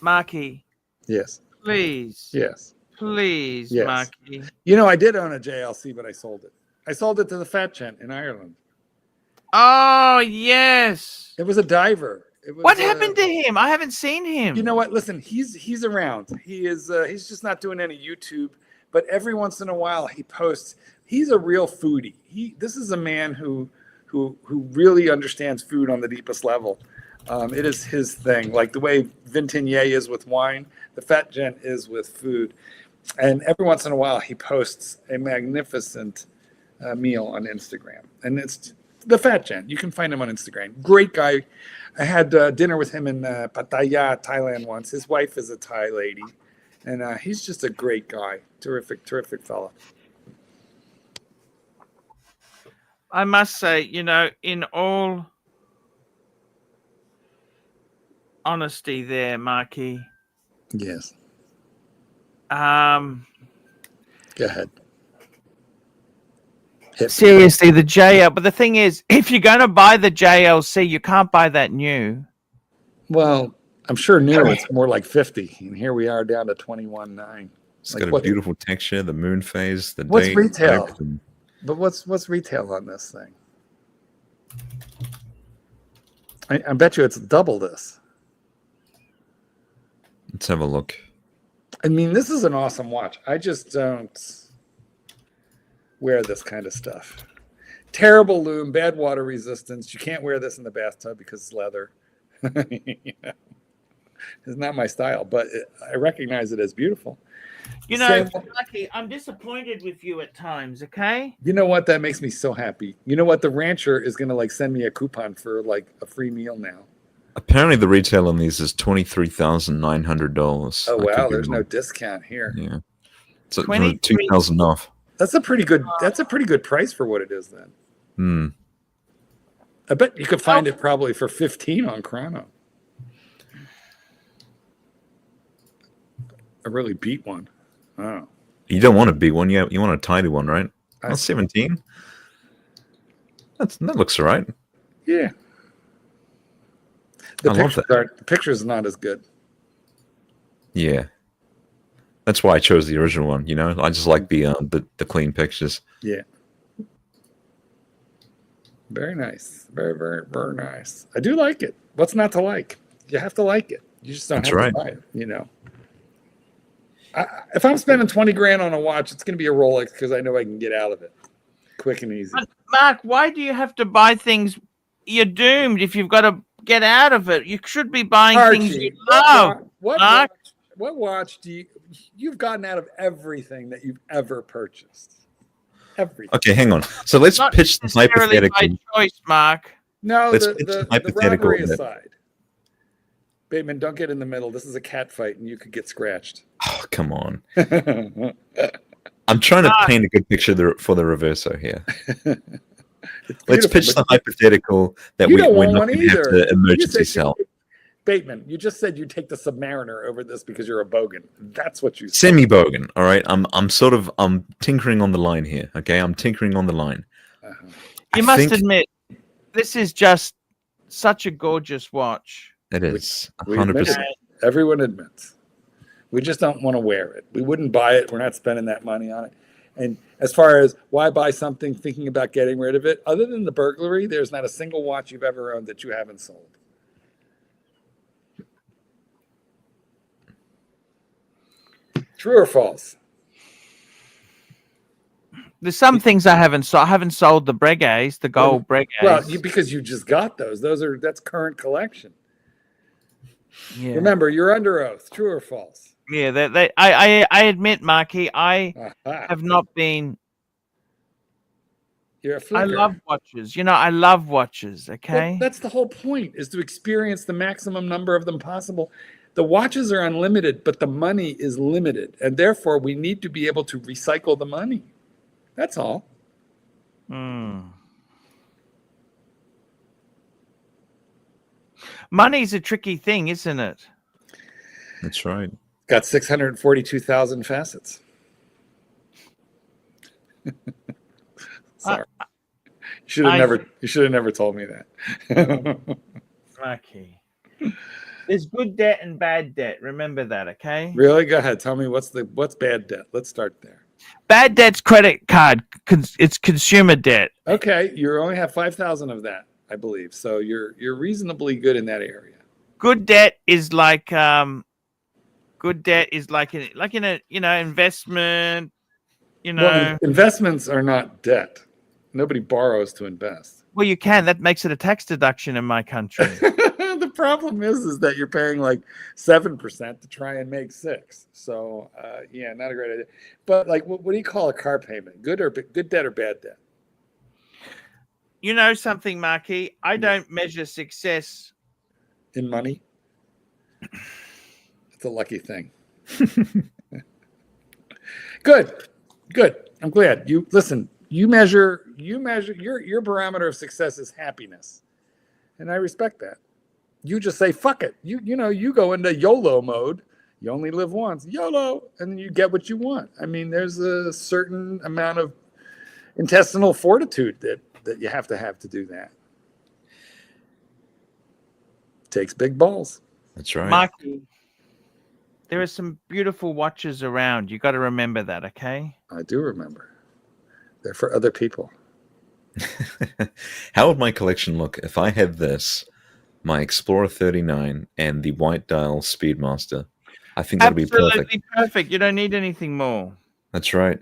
Marky. Yes. Please. Yes. Please, yes. Marky. I did own a JLC, but I sold it. I sold it to the Fat Gent in Ireland. Oh, yes. It was a diver. What happened to him? I haven't seen him. You know what? Listen, he's around. He's just not doing any YouTube, but every once in a while he posts. He's a real foodie. This is a man who really understands food on the deepest level. It is his thing, like the way Vintinier is with wine, the Fat Gent is with food. And every once in a while he posts a magnificent meal on Instagram, and it's the Fat Gent. You can find him on Instagram. Great guy. I had dinner with him in Pattaya, Thailand once. His wife is a Thai lady, and he's just a great guy. Terrific, terrific fella. I must say, in all honesty there, Marky. Yes. Go ahead. Seriously, the JL. But the thing is, if you're going to buy the JLC, you can't buy that new. Well, I'm sure new it's more like 50, and here we are down to 21.9. It's got a beautiful texture, the moon phase, the what's date. Retail? But what's retail on this thing? I bet you it's double this. Let's have a look. I mean, this is an awesome watch. I just don't wear this kind of stuff. Terrible loom, bad water resistance. You can't wear this in the bathtub because it's leather. It's not my style, but I recognize it as beautiful. Lucky, I'm disappointed with you at times, okay? You know what? That makes me so happy. You know what? The rancher is going to send me a coupon for a free meal now. Apparently the retail on these is $23,900. Oh, wow. There's no discount here. Yeah. So $2,000 off. That's a pretty good price for what it is then. I bet you could find it probably for 15 on Chrono. I really beat one. Oh. You don't want to beat one, you want a tiny one, right? That's 17. That looks all right. Yeah. The pictures are not as good. Yeah. That's why I chose the original one, I just like the clean pictures. Yeah. Very nice. Very, very, very nice. I do like it. What's not to like? You have to like it. You just don't have to buy it, if I'm spending 20 grand on a watch, it's going to be a Rolex because I know I can get out of it quick and easy. But Mark, why do you have to buy things? You're doomed if you've got to get out of it. You should be buying things you love. What watch you've gotten out of everything that you've ever purchased? Everything. Okay, hang on. So let's pitch this hypothetical. By choice, Mark. No, the robbery aside. Bateman, don't get in the middle. This is a cat fight, and you could get scratched. Oh, come on. I'm trying to Mark. paint a good picture for the Reverso here. It's Let's beautiful, pitch but the hypothetical that you we're don't want not one going to have either. to emergency sell. Bateman, you just said you take the Submariner over this because you're a bogan. That's what you said. Semi-bogan, all right? I'm tinkering on the line here, okay? I'm tinkering on the line. Uh-huh. You must admit, this is just such a gorgeous watch. It is, We admit 100%. it. Everyone admits. We just don't want to wear it. We wouldn't buy it. We're not spending that money on it. And as far as why buy something thinking about getting rid of it, other than the burglary, there's not a single watch you've ever owned that you haven't sold. True or false? There's some things I haven't sold. I haven't sold the Breguets, the gold Breguets. Well, because you just got those. That's current collection. Yeah. Remember, you're under oath. True or false? Yeah, I admit, Marky, I Aha. have not been. You're a I flicker. love watches. You know, I love watches. Well, Okay. that's the whole point, is to experience the maximum number of them possible. The watches are unlimited, but the money is limited. And therefore, we need to be able to recycle the money. That's all. Money's a tricky thing, isn't it? That's right. Got 642,000 facets. Sorry. You should have never told me that. Marky. There's good debt and bad debt. Remember that, okay? Really? Go ahead. Tell me what's bad debt. Let's start there. Bad debt's credit card. It's consumer debt. Okay, you only have 5,000 of that, I believe. So you're reasonably good in that area. Good debt is like in a investment. Well, investments are not debt. Nobody borrows to invest. Well, you can. That makes it a tax deduction in my country. The problem is that you're paying like 7% to try and make 6%. So yeah, not a great idea. But like, what do you call a car payment? Good debt or bad debt? You know something, Marky? I don't measure success in money. It's a lucky thing. Good. I'm glad you listen. You measure your barometer of success is happiness, and I respect that. You just say fuck it. You go into YOLO mode. You only live once, YOLO, and then you get what you want. I mean, there's a certain amount of intestinal fortitude that you have to do that. Takes big balls. That's right. Marky, there are some beautiful watches around. You got to remember that, okay? I do remember. They're for other people. How would my collection look if I had this, my Explorer 39, and the White Dial Speedmaster? I think that would be perfect. Absolutely perfect. You don't need anything more. That's right.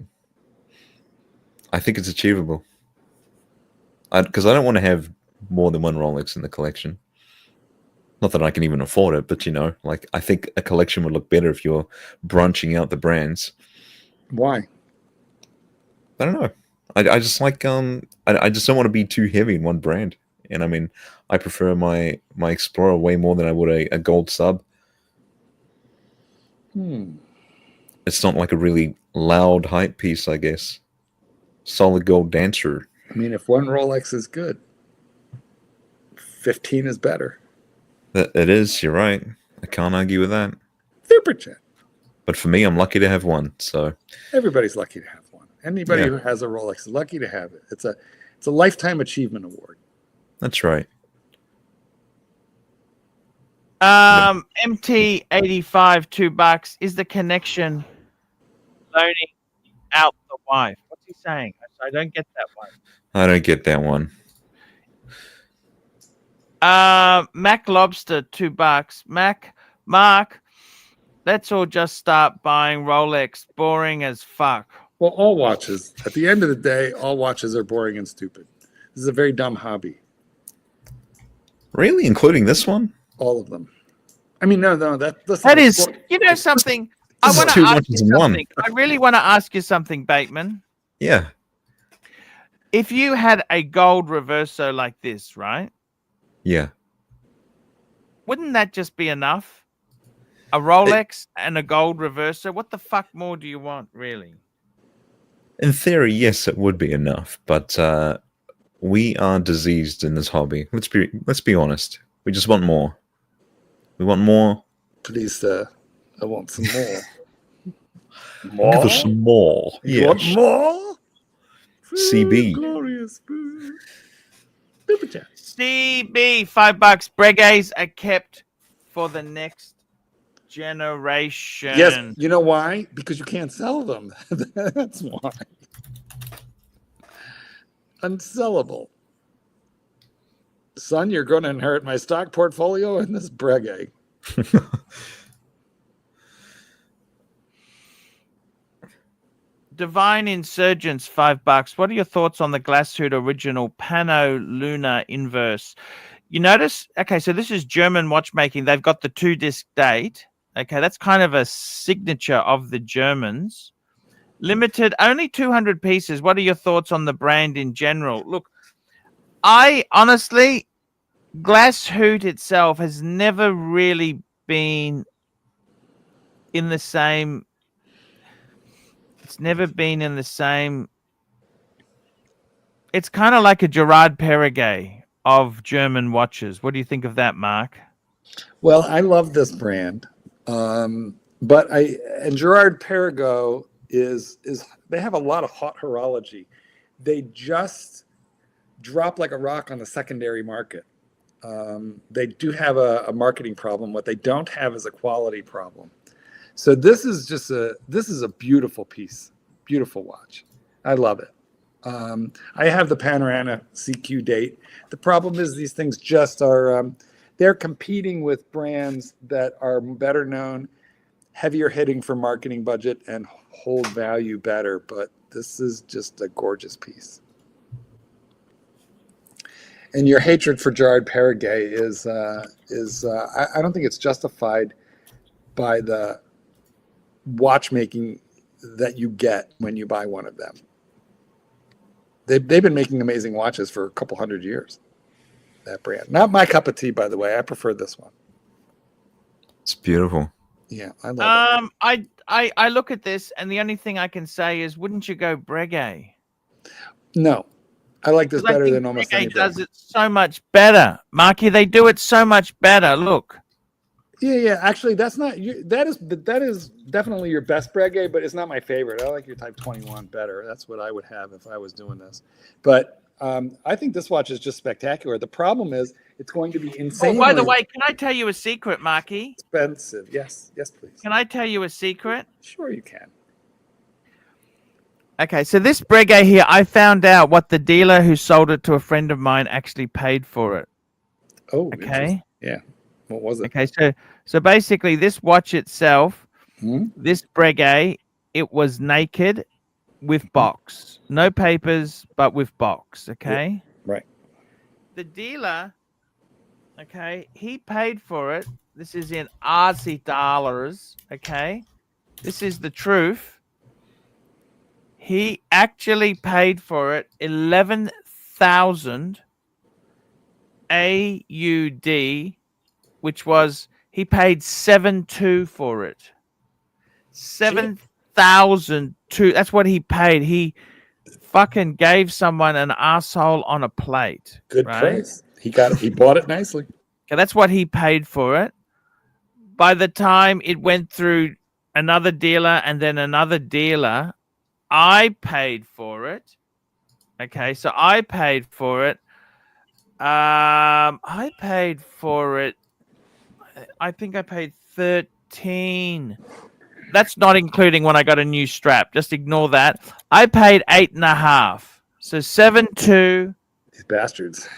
I think it's achievable. Because I don't want to have more than one Rolex in the collection. Not that I can even afford it, but I think a collection would look better if you're branching out the brands. Why? I don't know. I just like I just don't want to be too heavy in one brand. And I mean, I prefer my Explorer way more than I would a gold sub. It's not like a really loud hype piece, I guess. Solid gold dancer. I mean, if one Rolex is good, 15 is better. It is, you're right. I can't argue with that. Super chat. But for me, I'm lucky to have one. So everybody's lucky to have one. Anybody who has a Rolex is lucky to have it. It's a lifetime achievement award. That's right. MT85, $2. Is the connection loaning out the wife? What's he saying? I don't get that one. I don't get that one. Mac Lobster, $2. Mark, let's all just start buying Rolex. Boring as fuck. Well, all watches. At the end of the day, all watches are boring and stupid. This is a very dumb hobby. Really? Including this one? All of them. I mean, no. That is, you know something? I want to ask you something. I really want to ask you something, Bateman. Yeah. If you had a gold Reverso like this, right? Yeah. Wouldn't that just be enough? A Rolex and a gold Reverso? What the fuck more do you want, really? In theory, yes, it would be enough, but we are diseased in this hobby. Let's be honest. We just want more. We want more. Please, sir, I want some more. Give us some more. You want more? CB. Glorious food. Super chat. CB, $5. Breguets are kept for the next generation. Yes, you know why? Because you can't sell them. That's why. Unsellable. Son, you're going to inherit my stock portfolio in this Breguet. Divine Insurgents, $5. What are your thoughts on the Glasshood original Pano Lunar Inverse? You notice, okay, so this is German watchmaking. They've got the 2-disc date. Okay, that's kind of a signature of the Germans. Limited, only 200 pieces. What are your thoughts on the brand in general? Look, I honestly, Glasshood itself has never really been in the same. It's never been in the same. It's kind of like a Gerard Perregay of German watches. What do you think of that, Mark? Well, I love this brand. But Gerard Perregaux is they have a lot of hot horology. They just drop like a rock on the secondary market. They do have a marketing problem. What they don't have is a quality problem. So this is a beautiful piece, beautiful watch. I love it. I have the Panorama CQ date. The problem is these things just are, they're competing with brands that are better known, heavier hitting for marketing budget, and hold value better. But this is just a gorgeous piece. And your hatred for Gerard Perregay is I don't think it's justified by the watchmaking that you get when you buy one of them. They've been making amazing watches for a couple hundred years. That brand, not my cup of tea, by the way. I prefer this one. It's beautiful. Yeah, I love it. I look at this, and the only thing I can say is, wouldn't you go Breguet? No, I like this better than almost any Breguet brand. does it so much better, Marky. They do it so much better. Look. Yeah. Actually, that's not you. That is definitely your best Breguet, but it's not my favorite. I like your Type 21 better. That's what I would have if I was doing this. But I think this watch is just spectacular. The problem is it's going to be insanely by the way, can I tell you a secret, Marky? expensive. Yes, please. Can I tell you a secret? Sure, you can. Okay, so this Breguet here, I found out what the dealer who sold it to a friend of mine actually paid for it. Oh, okay. Yeah. What was it? Okay, so basically this watch itself, this Breguet, it was naked with box. No papers, but with box, okay? Yeah, right. The dealer, okay, he paid for it. This is in Aussie dollars, okay? This is the truth. He actually paid for it 11,000 AUD, which was, he paid 7.2 for it. 7,002. That's what he paid. He fucking gave someone an asshole on a plate. Good right? price. He bought it nicely. Okay, that's what he paid for it. By the time it went through another dealer and then another dealer, I paid for it. Okay, so I paid for it. I paid for it. I think I paid 13. That's not including when I got a new strap. Just ignore that. I paid 8.5. So 7.2. These bastards.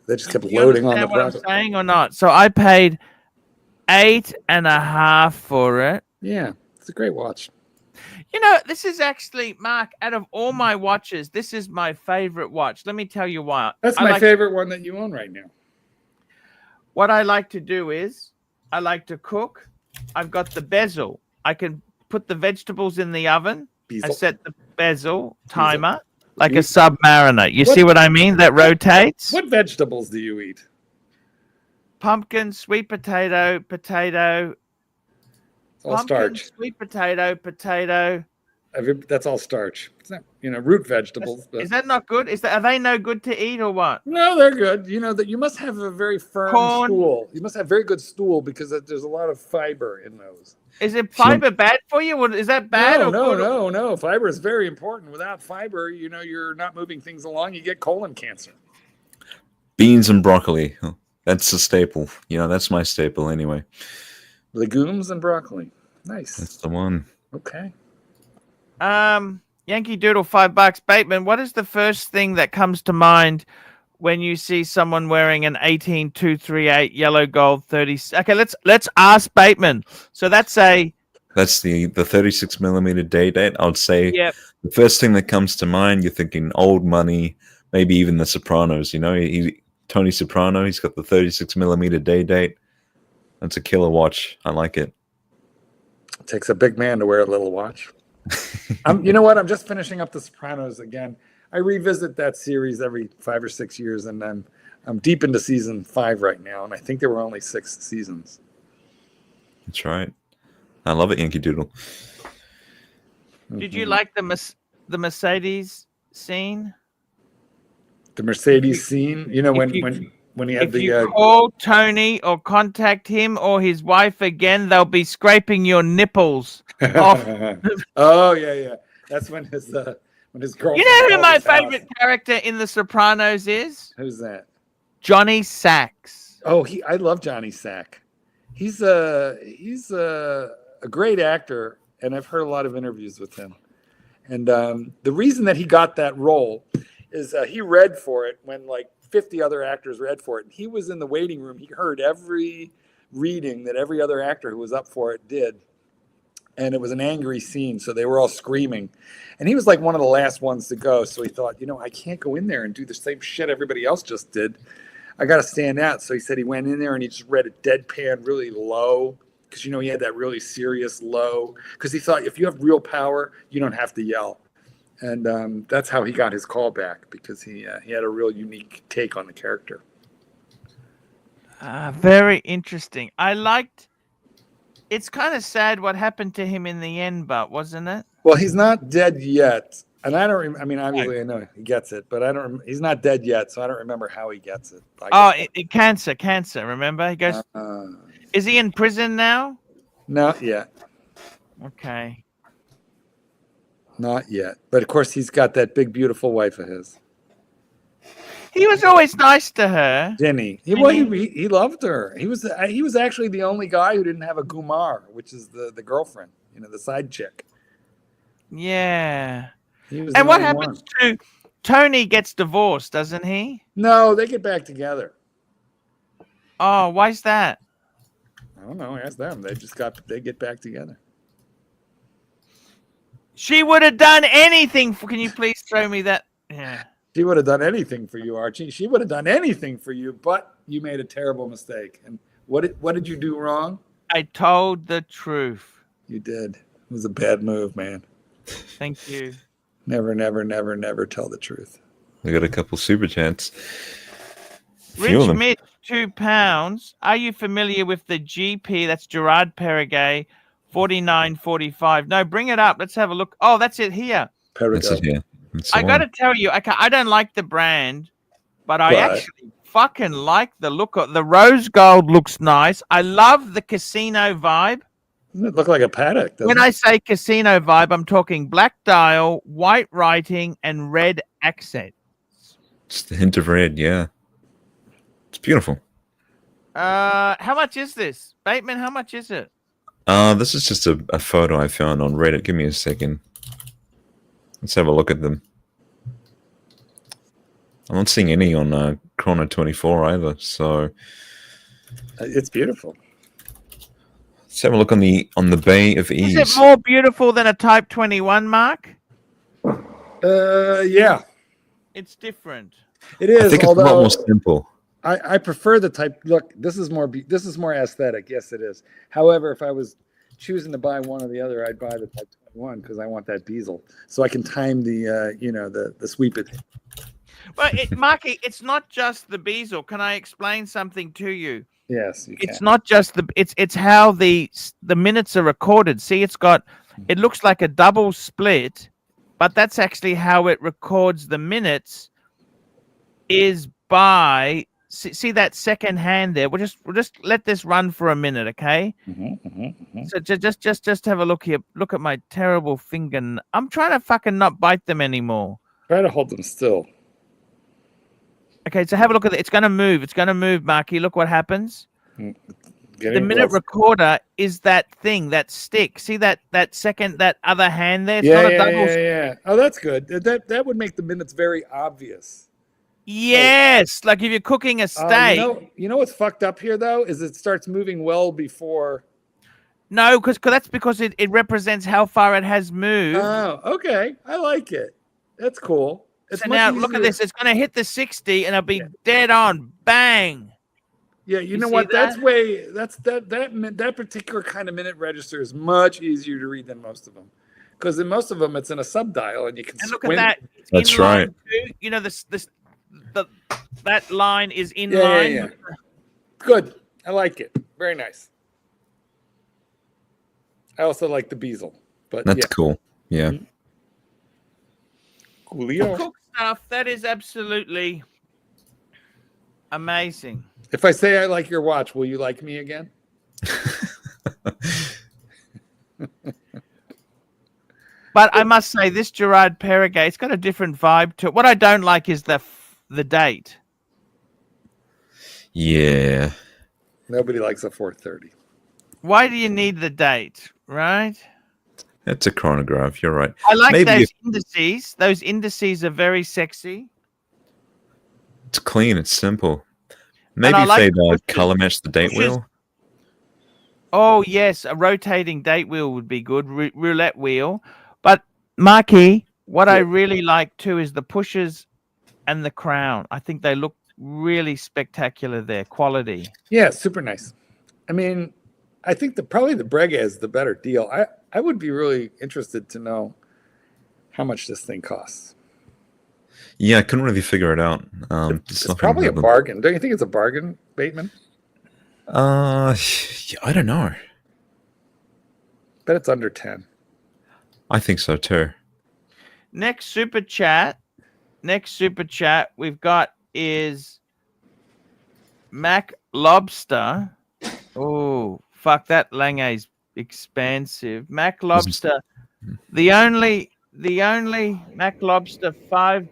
They just kept loading on the what I'm product. saying or not? So I paid 8.5 for it. Yeah, it's a great watch. You know, this is actually, Mark, out of all my watches, this is my favorite watch. Let me tell you why. That's my favorite one that you own right now. What I like to do is, I like to cook. I've got the bezel. I can put the vegetables in the oven. Bezel. I set the bezel timer like a Submariner. You see what I mean? That rotates. What vegetables do you eat? Pumpkin, sweet potato, All starch. sweet potato. That's all starch. It's not, root vegetables. But Is that not good? Are they no good to eat or what? no, they're good. That you must have a very firm Corn. stool. You must have very good stool because there's a lot of fiber in those. Is it fiber bad for you? Or is that bad? No. Fiber is very important. Without fiber, you're not moving things along. You get colon cancer. Beans and broccoli. That's a staple. That's my staple anyway. Legumes and broccoli. Nice. That's the one. Okay. Yankee Doodle, $5. Bateman, what is the first thing that comes to mind when you see someone wearing an 18238 yellow gold 30? Okay, let's ask Bateman. So that's the 36mm date. I would say yep. The first thing that comes to mind, you're thinking old money, maybe even The Sopranos. Tony Soprano. He's got the 36mm date. That's a killer watch. I like it. It takes a big man to wear a little watch. You know what? I'm just finishing up The Sopranos again. I revisit that series every 5 or 6 years, and I'm deep into season 5 right now, and I think there were only 6 seasons. That's right. I love it, Yankee Doodle. Did you like the Mercedes scene? The Mercedes scene? When he had if you call Tony or contact him or his wife again, they'll be scraping your nipples off. Oh yeah. That's when his girlfriend. You know who my favorite character in The Sopranos is? Who's that? Johnny Sacks. Oh, I love Johnny Sack. He's a great actor, and I've heard a lot of interviews with him. And the reason that he got that role is he read for it when 50 other actors read for it. And he was in the waiting room. He heard every reading that every other actor who was up for it did. And it was an angry scene, so they were all screaming. And he was one of the last ones to go. So he thought, I can't go in there and do the same shit everybody else just did. I got to stand out. So he said he went in there and he just read it deadpan really low because, he had that really serious low. Because he thought if you have real power, you don't have to yell. And that's how he got his call back, because he had a real unique take on the character. Very interesting. It's kind of sad what happened to him in the end, but wasn't it? Well, he's not dead yet. And I don't obviously I know he gets it, but he's not dead yet, so I don't remember how he gets it. Cancer, remember? He goes, is he in prison now? Not yet. Okay. Not yet. But of course, he's got that big, beautiful wife of his. He was always nice to her. Jenny. He loved her. He was actually the only guy who didn't have a Gumar, which is the girlfriend, the side chick. Yeah. And what happens to Tony? Gets divorced, doesn't he? No, they get back together. Oh, why's that? I don't know. Ask them. They get back together. She would have done anything. Can you please throw me that? Yeah. She would have done anything for you, Archie. She would have done anything for you, but you made a terrible mistake. And what did you do wrong? I told the truth. You did. It was a bad move, man. Thank you. Never, never, never, never tell the truth. We got a couple super chats. Rich Mitch, £2. Are you familiar with the GP? That's Gerard Perregay, 49.45. No, bring it up. Let's have a look. Oh, that's it here. That's it here. I got to tell you, I don't like the brand, but I actually fucking like the look of the rose gold. Looks nice. I love the casino vibe. Doesn't it look like a Patek? When I say casino vibe, I'm talking black dial, white writing, and red accent. Just a hint of red, yeah. It's beautiful. How much is this? Bateman, how much is it? This is just a photo I found on Reddit. Give me a second. Let's have a look at them. I'm not seeing any on Chrono 24 either, so it's beautiful. Let's have a look on the Bay of Ease. Is it more beautiful than a Type 21, Mark? Yeah. It's different. It is. I think it's a lot more simple. I prefer the type. Look, this is more aesthetic. Yes, it is. However, if I was choosing to buy one or the other, I'd buy the Type 21 because I want that bezel, so I can time the sweep it. Well, Marky, it's not just the bezel. Can I explain something to you? Yes, you can. It's not just it's how the minutes are recorded. See, it's got It looks like a double split, but that's actually how it records the minutes. Is by see that second hand there. We'll just let this run for a minute, okay? So just have a look here. Look at my terrible finger. I'm trying to fucking not bite them anymore. Try to hold them still. Okay, so have a look at it. It's going to move. It's going to move, Marky. Look what happens. The minute recorder is that thing, that stick. See that second, that other hand there? It's not a double. Yeah. Oh, that's good. That would make the minutes very obvious. Yes, like if you're cooking a steak. You know what's fucked up here though is it starts moving well before. No, that's because it represents how far it has moved. Oh, okay. I like it. That's cool. So now look at this. It's going to hit the 60 and it'll be dead on. Bang. Yeah, you know what? That? That particular kind of minute register is much easier to read than most of them, because in most of them it's in a subdial and you can. And look at that. That's right. You know that line is in line. Yeah. Good. I like it. Very nice. I also like the bezel, but that's cool. Yeah. Coolio. Cook stuff. That is absolutely amazing. If I say I like your watch, will you like me again? But I must say, this Gerard Perregay, it's got a different vibe to it. What I don't like is the date. Yeah. Nobody likes a 4:30. Why do you need the date, right? It's a chronograph. You're right. I like those indices. Those indices are very sexy. It's clean. It's simple. Maybe if they'd color match the date wheel. Oh, yes. A rotating date wheel would be good. Roulette wheel. But, Marky, what I really like, too, is the pushes and the crown. I think they look really spectacular there. Quality. Yeah, super nice. I mean, I think probably the Breguet is the better deal. I would be really interested to know how much this thing costs. Yeah, I couldn't really figure it out. It's probably a bargain. Don't you think it's a bargain, Bateman? Yeah, I don't know. Bet it's under 10. I think so too. Next super chat we've got is Mac Lobster. Oh, fuck, that Lange's expansive. Mac Lobster. The only Mac Lobster, $5.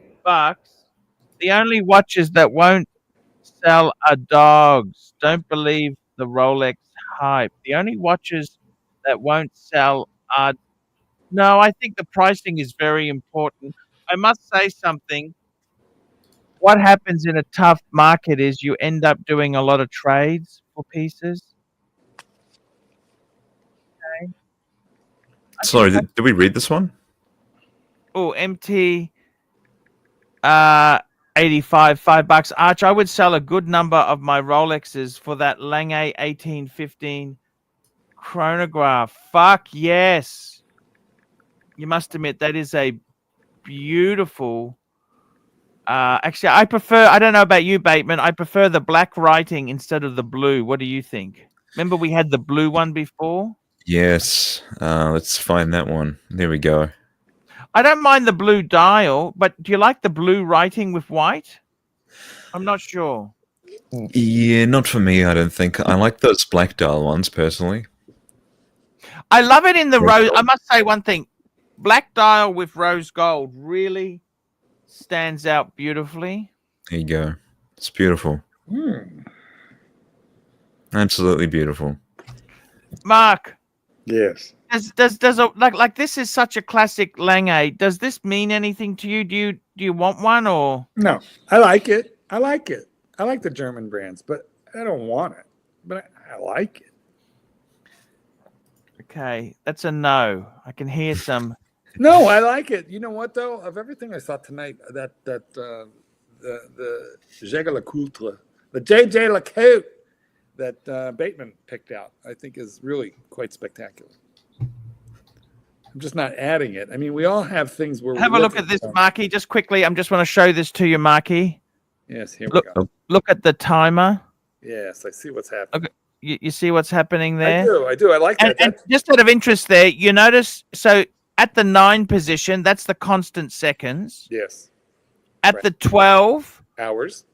The only watches that won't sell are dogs. Don't believe the Rolex hype. The only watches that won't sell are... No, I think the pricing is very important. I must say something. What happens in a tough market is you end up doing a lot of trades for pieces. Okay. Sorry, did we read this one? Oh, MT 85, $5. Arch, I would sell a good number of my Rolexes for that Lange 1815 chronograph. Fuck yes. You must admit that is a beautiful... actually, I don't know about you, Bateman. I prefer the black writing instead of the blue. What do you think? Remember we had the blue one before? Yes. Let's find that one. There we go. I don't mind the blue dial, but do you like the blue writing with white? I'm not sure. Yeah, not for me, I don't think. I like those black dial ones, personally. I love it in the rose. I must say one thing. Black dial with rose gold really stands out beautifully. There you go. It's beautiful. Absolutely beautiful. Mark. Yes. Does like this is such a classic Lange. Does this mean anything to you? Do you want one or no? I like it. I like the German brands, but I don't want it. But I like it. Okay, that's a no. I can hear some. No, I like it. You know what though? Of everything I saw tonight, the Jaeger LeCoultre, the JJ LeCoultre that Bateman picked out, I think is really quite spectacular. I'm just not adding it. I mean, we all have things where have a look at this, Marky. Just quickly, I just want to show this to you, Marky. Yes, here we go. Look at the timer. Yes, I see what's happening. Okay. You see what's happening there? I do. I like that. And just out of interest there, you notice, so at the 9 position, that's the constant seconds. Yes. At the 12... Hours.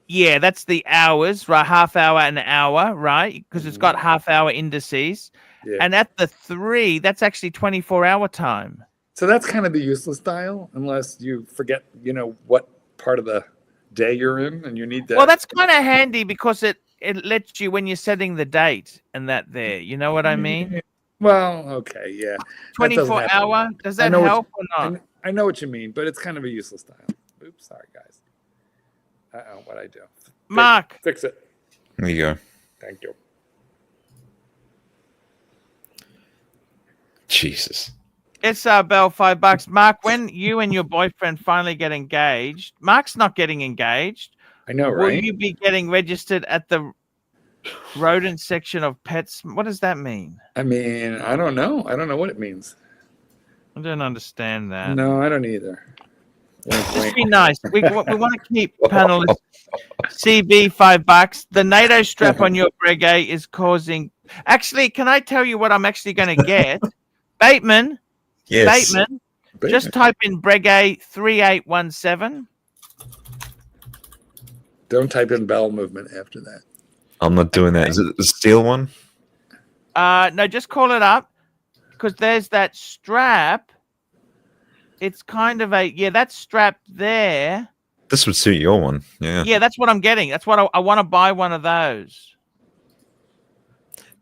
Yeah, that's the hours, right? Half hour and hour, right? Because it's got half-hour indices. Yeah. And at the 3, that's actually 24-hour time. So that's kind of the useless dial, unless you forget, what part of the day you're in, and you need that. Well, that's kind of handy because it lets you, when you're setting the date and that there. You know what I mean? Well, okay, yeah. 24-hour. Does that help or not? I know what you mean, but it's kind of a useless dial. Oops, sorry, guys. What'd I do? Mark. Fix it. There you go. Thank you. Jesus. It's Bell, $5. Mark, when you and your boyfriend finally get engaged, Mark's not getting engaged. I know, right? Will you be getting registered at the rodent section of pets? What does that mean? I mean, I don't know. I don't know what it means. I don't understand that. No, I don't either. Just be nice. We want to keep panelists. CB, $5. The NATO strap on your breguet is causing. Actually, can I tell you what I'm actually going to get? Bateman. Yes. Bateman. Just type in breguet 3817. Don't type in bowel movement after that. I'm not doing that. Is it the steel one? No, just call it up because there's that strap. It's kind of that strap there. This would suit your one. Yeah. Yeah, that's what I'm getting. That's what I want to buy one of those.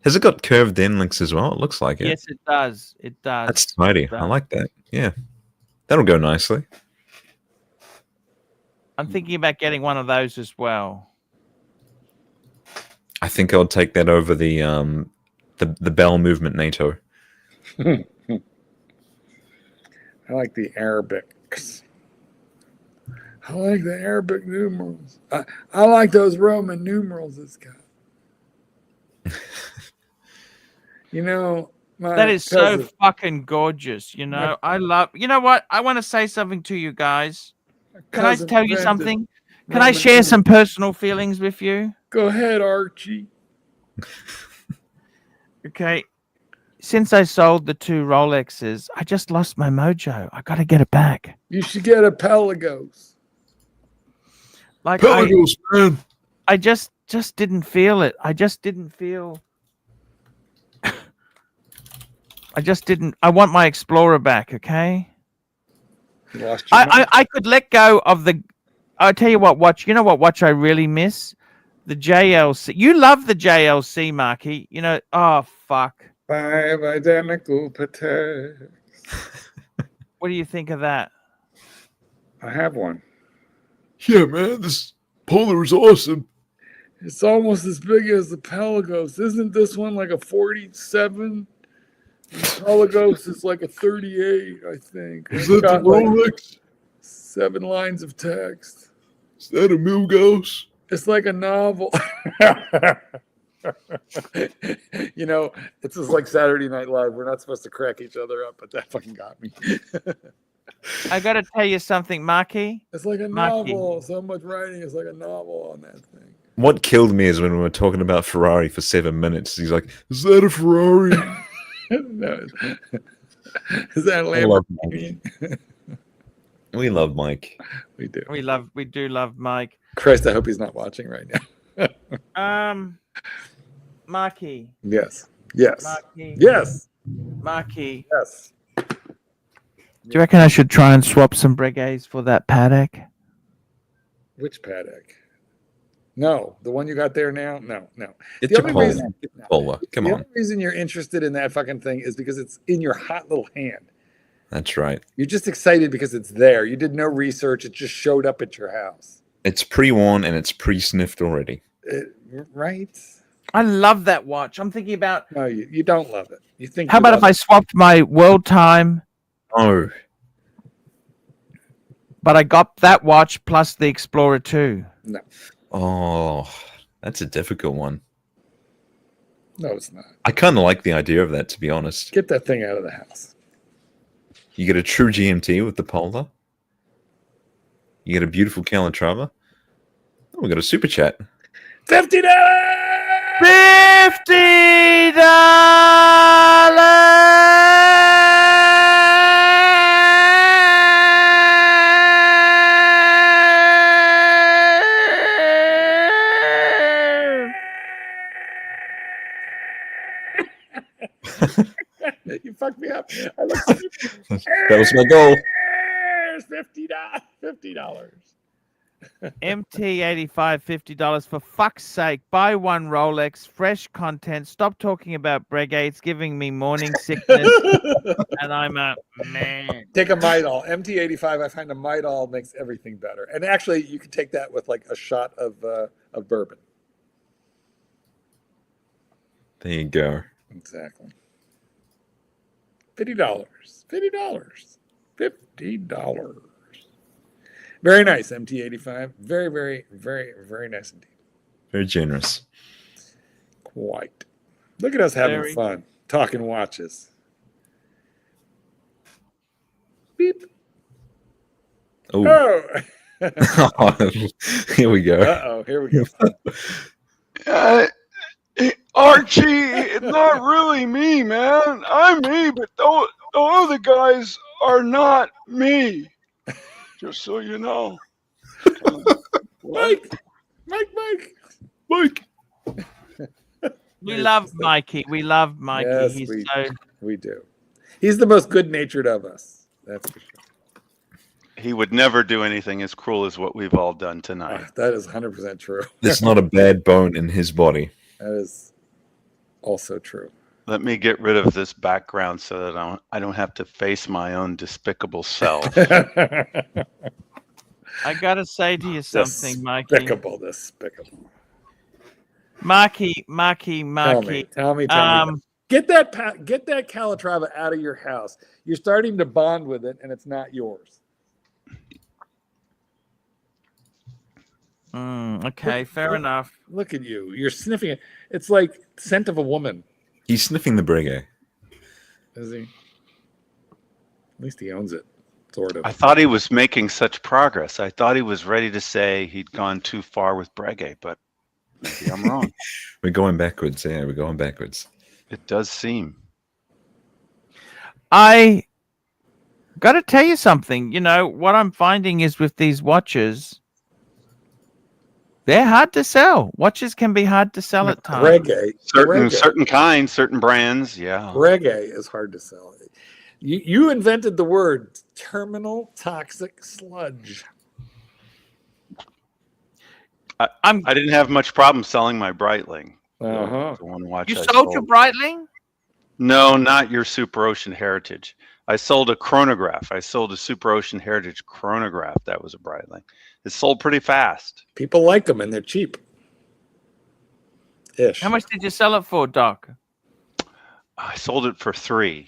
Has it got curved end links as well? It looks like it. Yes, it does. It does. That's tidy. I like that. Yeah. That'll go nicely. I'm thinking about getting one of those as well. I think I'll take that over the bell movement NATO. I like the Arabics. I like the Arabic numerals. I like those Roman numerals it's got. That is so fucking gorgeous. I love. You know what? I want to say something to you guys. Can I tell you something? Can I share some personal feelings with you? Go ahead, Archie. Okay. Since I sold the 2 Rolexes, I just lost my mojo. I got to get it back. You should get a Pelagos. Like Pelagos, man. I just didn't feel it. I just didn't feel. I want my Explorer back. Okay. I could let go of the. I'll tell you what watch. You know what watch I really miss? The JLC. You love the JLC, Marky. Oh fuck. 5 identical Pateks. What do you think of that? I have one. Yeah, man. This Polar is awesome. It's almost as big as the Pelagos. Isn't this one like a 47? The Pelagos is like a 38, I think. Is that the Rolex? 7 lines of text. Is that a Milgauss? It's like a novel. It's just like Saturday Night Live. We're not supposed to crack each other up, but that fucking got me. I got to tell you something, Marky. It's like a novel. So much writing is like a novel on that thing. What killed me is when we were talking about Ferrari for 7 minutes. He's like, "Is that a Ferrari?" No. Is that a Lamborghini? We love Mike. We do. We do love Mike. Christ, I hope he's not watching right now. Marky. Yes. Marky. Yes. Marky. Yes. Do you reckon I should try and swap some Breguets for that Patek? Which Patek? No, the one you got there now? No. It's a Polar. Come on. The only reason you're interested in that fucking thing is because it's in your hot little hand. That's right. You're just excited because it's there. You did no research. It just showed up at your house. It's pre-worn and it's pre-sniffed already. Right? I love that watch. I'm thinking about... No, you don't love it. You think? How about if I swapped my world time? Oh. But I got that watch plus the Explorer 2. No. Oh, that's a difficult one. No, it's not. I kind of like the idea of that, to be honest. Get that thing out of the house. You get a true GMT with the Polar. You get a beautiful Calatrava. Oh, we got a super chat. $50! You fucked me up. I looked stupid. That was my goal. $50. MT85 $50 for fuck's sake. Buy one Rolex, fresh content. Stop talking about Breguet. It's giving me morning sickness. And I'm a man. Take a Midol. MT85, I find a Midol makes everything better. And actually, you can take that with like a shot of bourbon. There you go. Exactly. $50. $50. Very nice, MT85. Very, very, very, very nice indeed. Very generous. Quite. Look at us having Very. fun. Talking watches. Beep. Ooh. Oh. Here we go. Uh-oh. Here we go. Archie, it's not really me, man. I'm me, but the other guys are not me. Just so you know. Mike. We love Mikey. We love Mikey. Yes, He's we, so we do. He's the most good-natured of us. That's for sure. He would never do anything as cruel as what we've all done tonight. That is 100% true. There's not a bad bone in his body. That is also true. Let me get rid of this background so that I don't have to face my own despicable self. I gotta say to you something, Mikey. Despicable. Marky. Tell me. Get that Calatrava out of your house. You're starting to bond with it, and it's not yours. Okay, fair enough. Look at you. You're sniffing it. It's like scent of a woman. He's sniffing the Breguet. Is he? At least he owns it, sort of. I thought he was making such progress. I thought he was ready to say he'd gone too far with Breguet, but maybe I'm wrong. We're going backwards. Yeah, we're going backwards. It does seem. I gotta tell you something. You know, what I'm finding is with these watches, they're hard to sell. Watches can be hard to sell at times. Breguet. Certain kinds, certain brands, yeah. Breguet is hard to sell. You invented the word terminal toxic sludge. I didn't have much problem selling my Breitling. Uh-huh. The one watch You I sold your Breitling? No, not your Super Ocean Heritage. I sold a chronograph. I sold a Super Ocean Heritage chronograph. That was a Breitling. It sold pretty fast. People like them, and they're cheap. Ish. How much did you sell it for, Doc? I sold it for $3.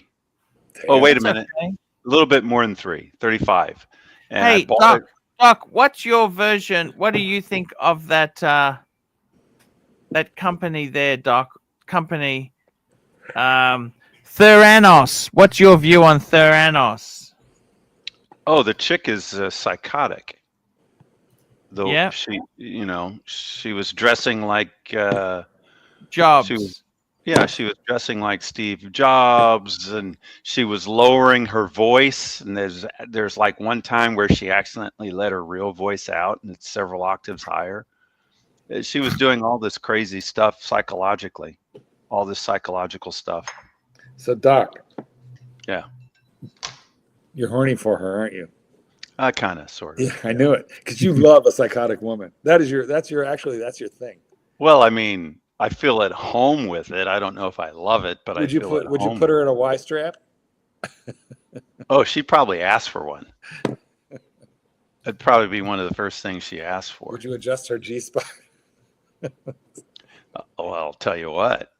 Damn. Oh, wait a That's minute. okay. A little bit more than $3. $35. And Hey, I bought Doc, it. Doc, what's your version? What do you think of that that company there, Doc? Company Theranos. What's your view on Theranos? Oh, the chick is psychotic. Though Yeah. she was dressing like Jobs. she was dressing like Steve Jobs, and she was lowering her voice. And there's like one time where she accidentally let her real voice out, and it's several octaves higher. She was doing all this crazy stuff psychologically, all this psychological stuff. So, Doc. Yeah. You're horny for her, aren't you? Kind of, sort of. Yeah, I knew it. Because you love a psychotic woman. That's your thing. Well, I mean, I feel at home with it. I don't know if I love it, but Would you put her in a Y strap? Oh, she'd probably ask for one. That'd probably be one of the first things she asked for. Would you adjust her G-spot? Well, I'll tell you what.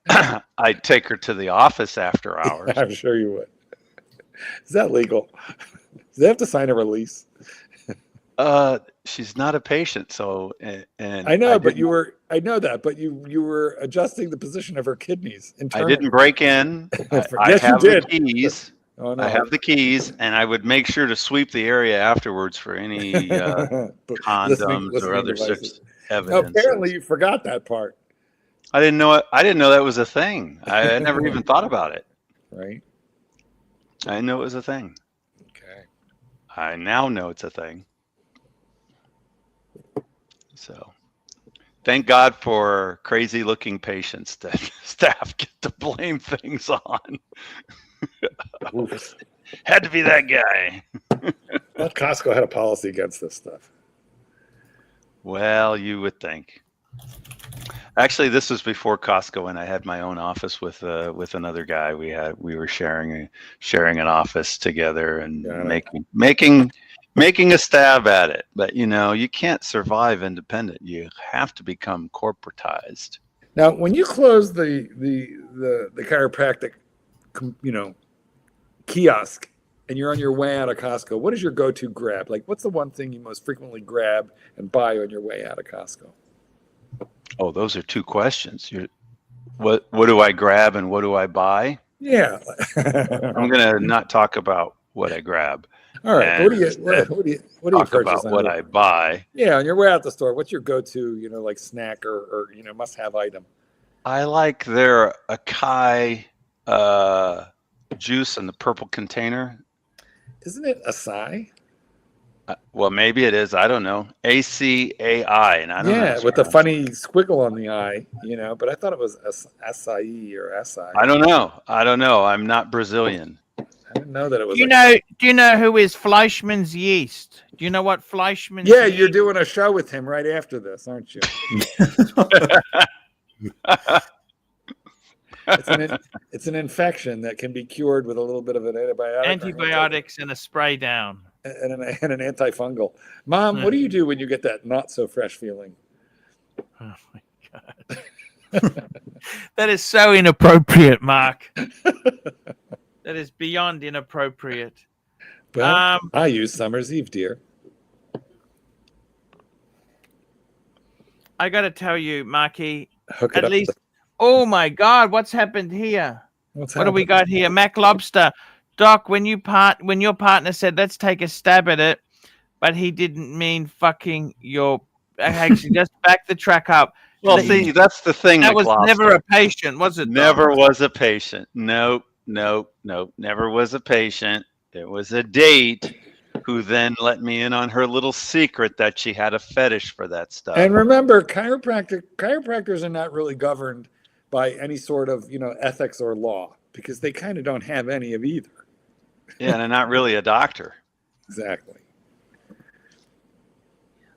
I'd take her to the office after hours. I'm sure you would. Is that legal? Do they have to sign a release? She's not a patient, so and I know, but you were adjusting the position of her kidneys. I didn't break in. I Yes, have you did. the keys. Oh, no. I have the keys, and I would make sure to sweep the area afterwards for any condoms or other devices. evidence. Apparently, you forgot that part. I didn't know it. I didn't know that was a thing. I never even thought about it. Right. I didn't know it was a thing. Okay. I now know it's a thing. So, thank God for crazy-looking patients that staff get to blame things on. Had to be that guy. Well, Costco had a policy against this stuff. Well, you would think. Actually, this was before Costco, and I had my own office with another guy. We were sharing an office together and making a stab at it. But you can't survive independent. You have to become corporatized. Now, when you close the chiropractic, kiosk, and you're on your way out of Costco, what is your go-to grab? Like, what's the one thing you most frequently grab and buy on your way out of Costco? Oh, those are two questions. What do I grab and what do I buy? Yeah. I'm gonna not talk about what I grab. All right. What do you Talk purchase? about what I buy. Yeah, on your way out the store, what's your go-to, like snack or must-have item? I like their Acai juice in the purple container. Isn't it acai? Well, maybe it is. I don't know. ACAI, and I don't know. Yeah, with the funny squiggle on the eye, But I thought it was acai or acai. I don't know. I'm not Brazilian. I didn't know that it was. Do you know who is Fleischmann's yeast? Do you know what Fleischmann's? Yeah, yeast? you're doing a show with him right after this, aren't you? It's an infection that can be cured with a little bit of an antibiotic. Antibiotics and a spray down. And an antifungal. Mom, what do you do when you get that not so fresh feeling? Oh my God. That is so inappropriate, Mark. That is beyond inappropriate. Well, I use Summer's Eve, dear. I got to tell you, Marky, Hook it at up. least. Oh my God, what's happened here? What do we got here? Mac Lobster. Doc, when your partner said, let's take a stab at it, but he didn't mean fucking your... Actually, just back the track up. Well, see, that's the thing. That was never a patient, was it? Never was a patient. Nope. Never was a patient. It was a date who then let me in on her little secret that she had a fetish for that stuff. And remember, chiropractors are not really governed by any sort of, ethics or law because they kind of don't have any of either. Yeah, and I'm not really a doctor. Exactly.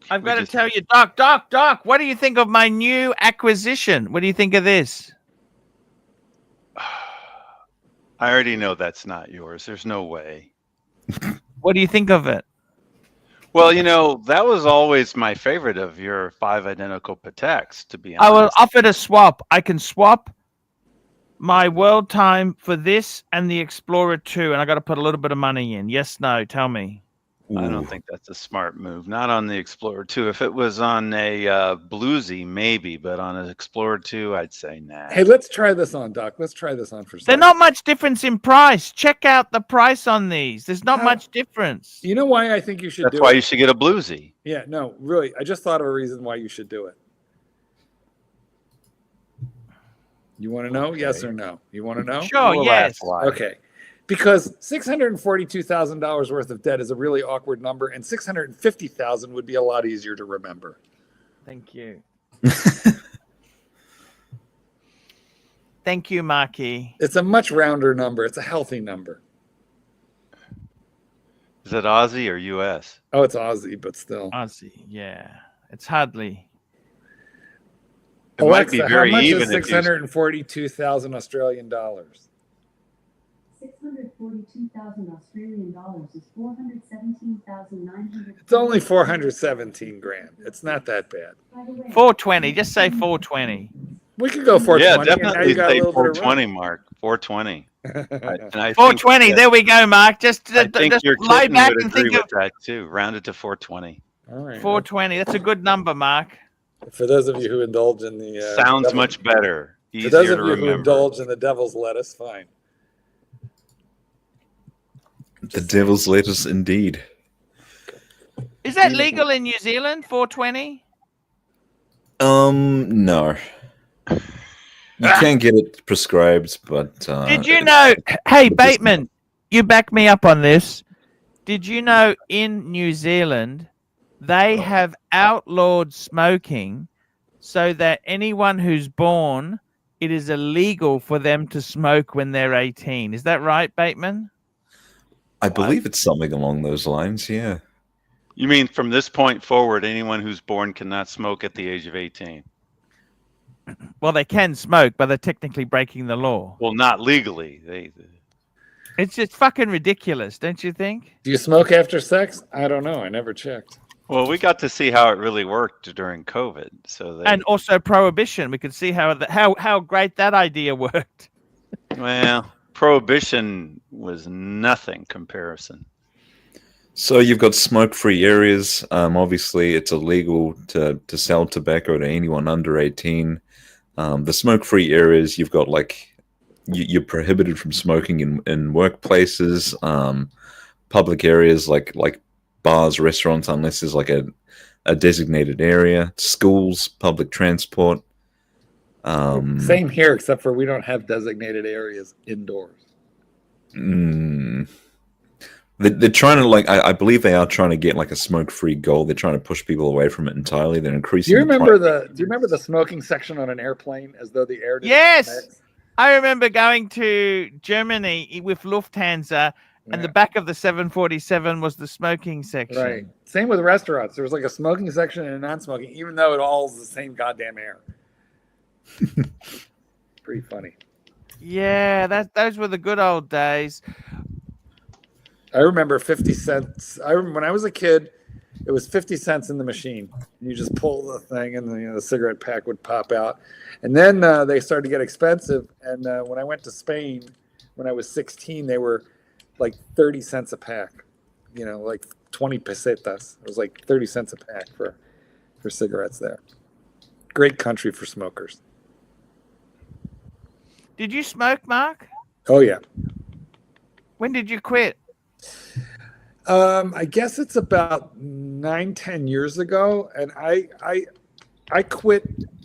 I've got to tell you, Doc, what do you think of my new acquisition? What do you think of this? I already know that's not yours. There's no way. What do you think of it? Well, that was always my favorite of your 5 identical Pateks, to be honest. I was offered a swap. I can swap my world time for this and the Explorer 2, and I got to put a little bit of money in. Yes, no, tell me. I don't think that's a smart move. Not on the Explorer 2. If it was on a Bluesy, maybe, but on an Explorer 2, I'd say nah. Hey, let's try this on, Doc. Let's try this on for There's not much difference in price. Check out the price on these. There's not much difference. You know why I think you should do it? That's why you should get a Bluesy. Yeah, no, really. I just thought of a reason why you should do it. You want to know? Okay. Yes or no? You want to know? Sure, well, yes. Okay. Because $642,000 worth of debt is a really awkward number, and $650,000 would be a lot easier to remember. Thank you. Thank you, Marky. It's a much rounder number. It's a healthy number. Is it Aussie or US? Oh, it's Aussie, but still. Aussie, yeah. It's hardly. It Alexa, might be very how much even is 642,000 Australian dollars? 642,000 Australian dollars is 417,900. It's only 417 grand. It's not that bad. 420. Just say 420. We could go 420. Yeah, and now definitely you got a say little bit of 420, Mark. 420. And I 420. think There we go, Mark. Just your lie kitten back would and agree think with of that too. Round it to 420. All right. 420. That's a good number, Mark. For those of you who indulge in the Sounds much better. Easier for those of to you remember. who indulge in the devil's lettuce, fine. The devil's lettuce, indeed. Is that legal in New Zealand? 420. No. You can get it prescribed, but Did you know? Hey, Bateman, you back me up on this. Did you know in New Zealand they have outlawed smoking so that anyone who's born, it is illegal for them to smoke when they're 18. Is that right, Bateman? I believe it's something along those lines. Yeah. You mean from this point forward, anyone who's born cannot smoke at the age of 18? Well, they can smoke, but they're technically breaking the law. Well, not legally. It's just fucking ridiculous, don't you think? Do you smoke after sex? I don't know. I never checked. Well, we got to see how it really worked during COVID. And also prohibition. We could see how great that idea worked. Well, prohibition was nothing comparison. So you've got smoke-free areas. Obviously, it's illegal to sell tobacco to anyone under 18. The smoke-free areas, you've got you're prohibited from smoking in workplaces, public areas like bars, restaurants, unless there's a designated area, schools, public transport. Same here, except for we don't have designated areas indoors. They're trying to I believe they are trying to get a smoke-free goal. They're trying to push people away from it entirely. They're increasing. Do you remember the smoking section on an airplane as though the air didn't Yes, connect? I remember going to Germany with Lufthansa, and the back of the 747 was the smoking section. Right. Same with restaurants. There was a smoking section and a non-smoking, even though it all is the same goddamn air. Pretty funny. Yeah, those were the good old days. I remember 50 cents. I remember when I was a kid, it was 50 cents in the machine. You just pull the thing and the cigarette pack would pop out. And then they started to get expensive. And when I went to Spain, when I was 16, they were 30 cents a pack, 20 pesetas. It was 30 cents a pack for cigarettes there. Great country for smokers. Did you smoke, Mark? Oh, yeah. When did you quit? I guess it's about 9-10 years ago, and I quit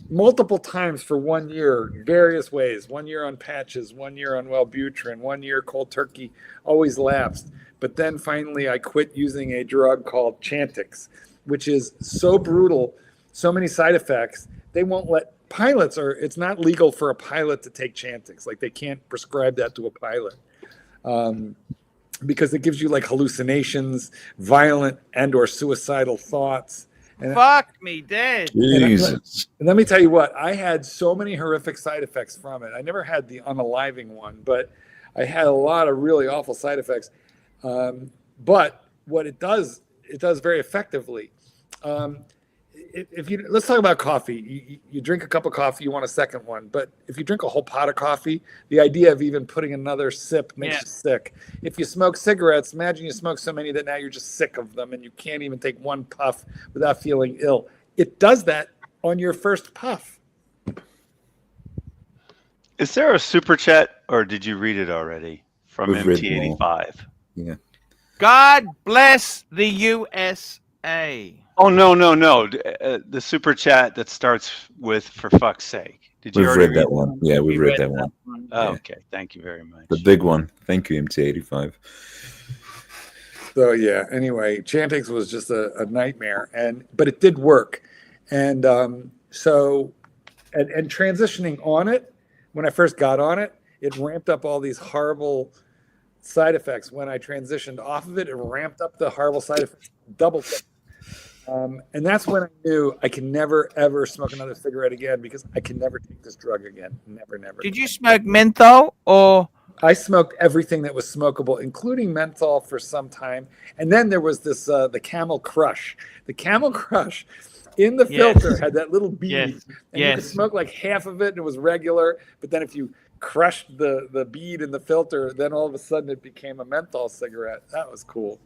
multiple times for 1 year, various ways. 1 year on patches, 1 year on Wellbutrin, 1 year cold turkey, always lapsed. But then finally I quit using a drug called Chantix, which is so brutal, so many side effects. They won't let pilots, or it's not legal for a pilot to take Chantix. They can't prescribe that to a pilot. Because it gives you hallucinations, violent and or suicidal thoughts. And Fuck me dead. Jesus. And let me tell you what, I had so many horrific side effects from it. I never had the unaliving one, but I had a lot of really awful side effects. But what it does very effectively. Let's talk about coffee. You drink a cup of coffee, you want a second one. But if you drink a whole pot of coffee, the idea of even putting another sip makes you sick. If you smoke cigarettes, imagine you smoke so many that now you're just sick of them and you can't even take one puff without feeling ill. It does that on your first puff. Is there a super chat, or did you read it already from We've read MT85? Yeah. God bless the USA. Oh, no. The super chat that starts with "for fuck's sake." Did you We've already read that one. Yeah, we read that one. Oh, Yeah. okay. Thank you very much. The big one. Thank you, MT85. So yeah, anyway, Chantix was just a nightmare, but it did work. And so transitioning on it, when I first got on it, it ramped up all these horrible side effects. When I transitioned off of it, it ramped up the horrible side effects double. And that's when I knew I can never, ever smoke another cigarette again, because I can never take this drug again. Never. Did you smoke menthol or? I smoked everything that was smokable, including menthol for some time. And then there was this, the Camel Crush. The Camel Crush in the filter had that little bead. Yes. And you could smoke half of it and it was regular. But then if you crushed the bead in the filter, then all of a sudden it became a menthol cigarette. That was cool.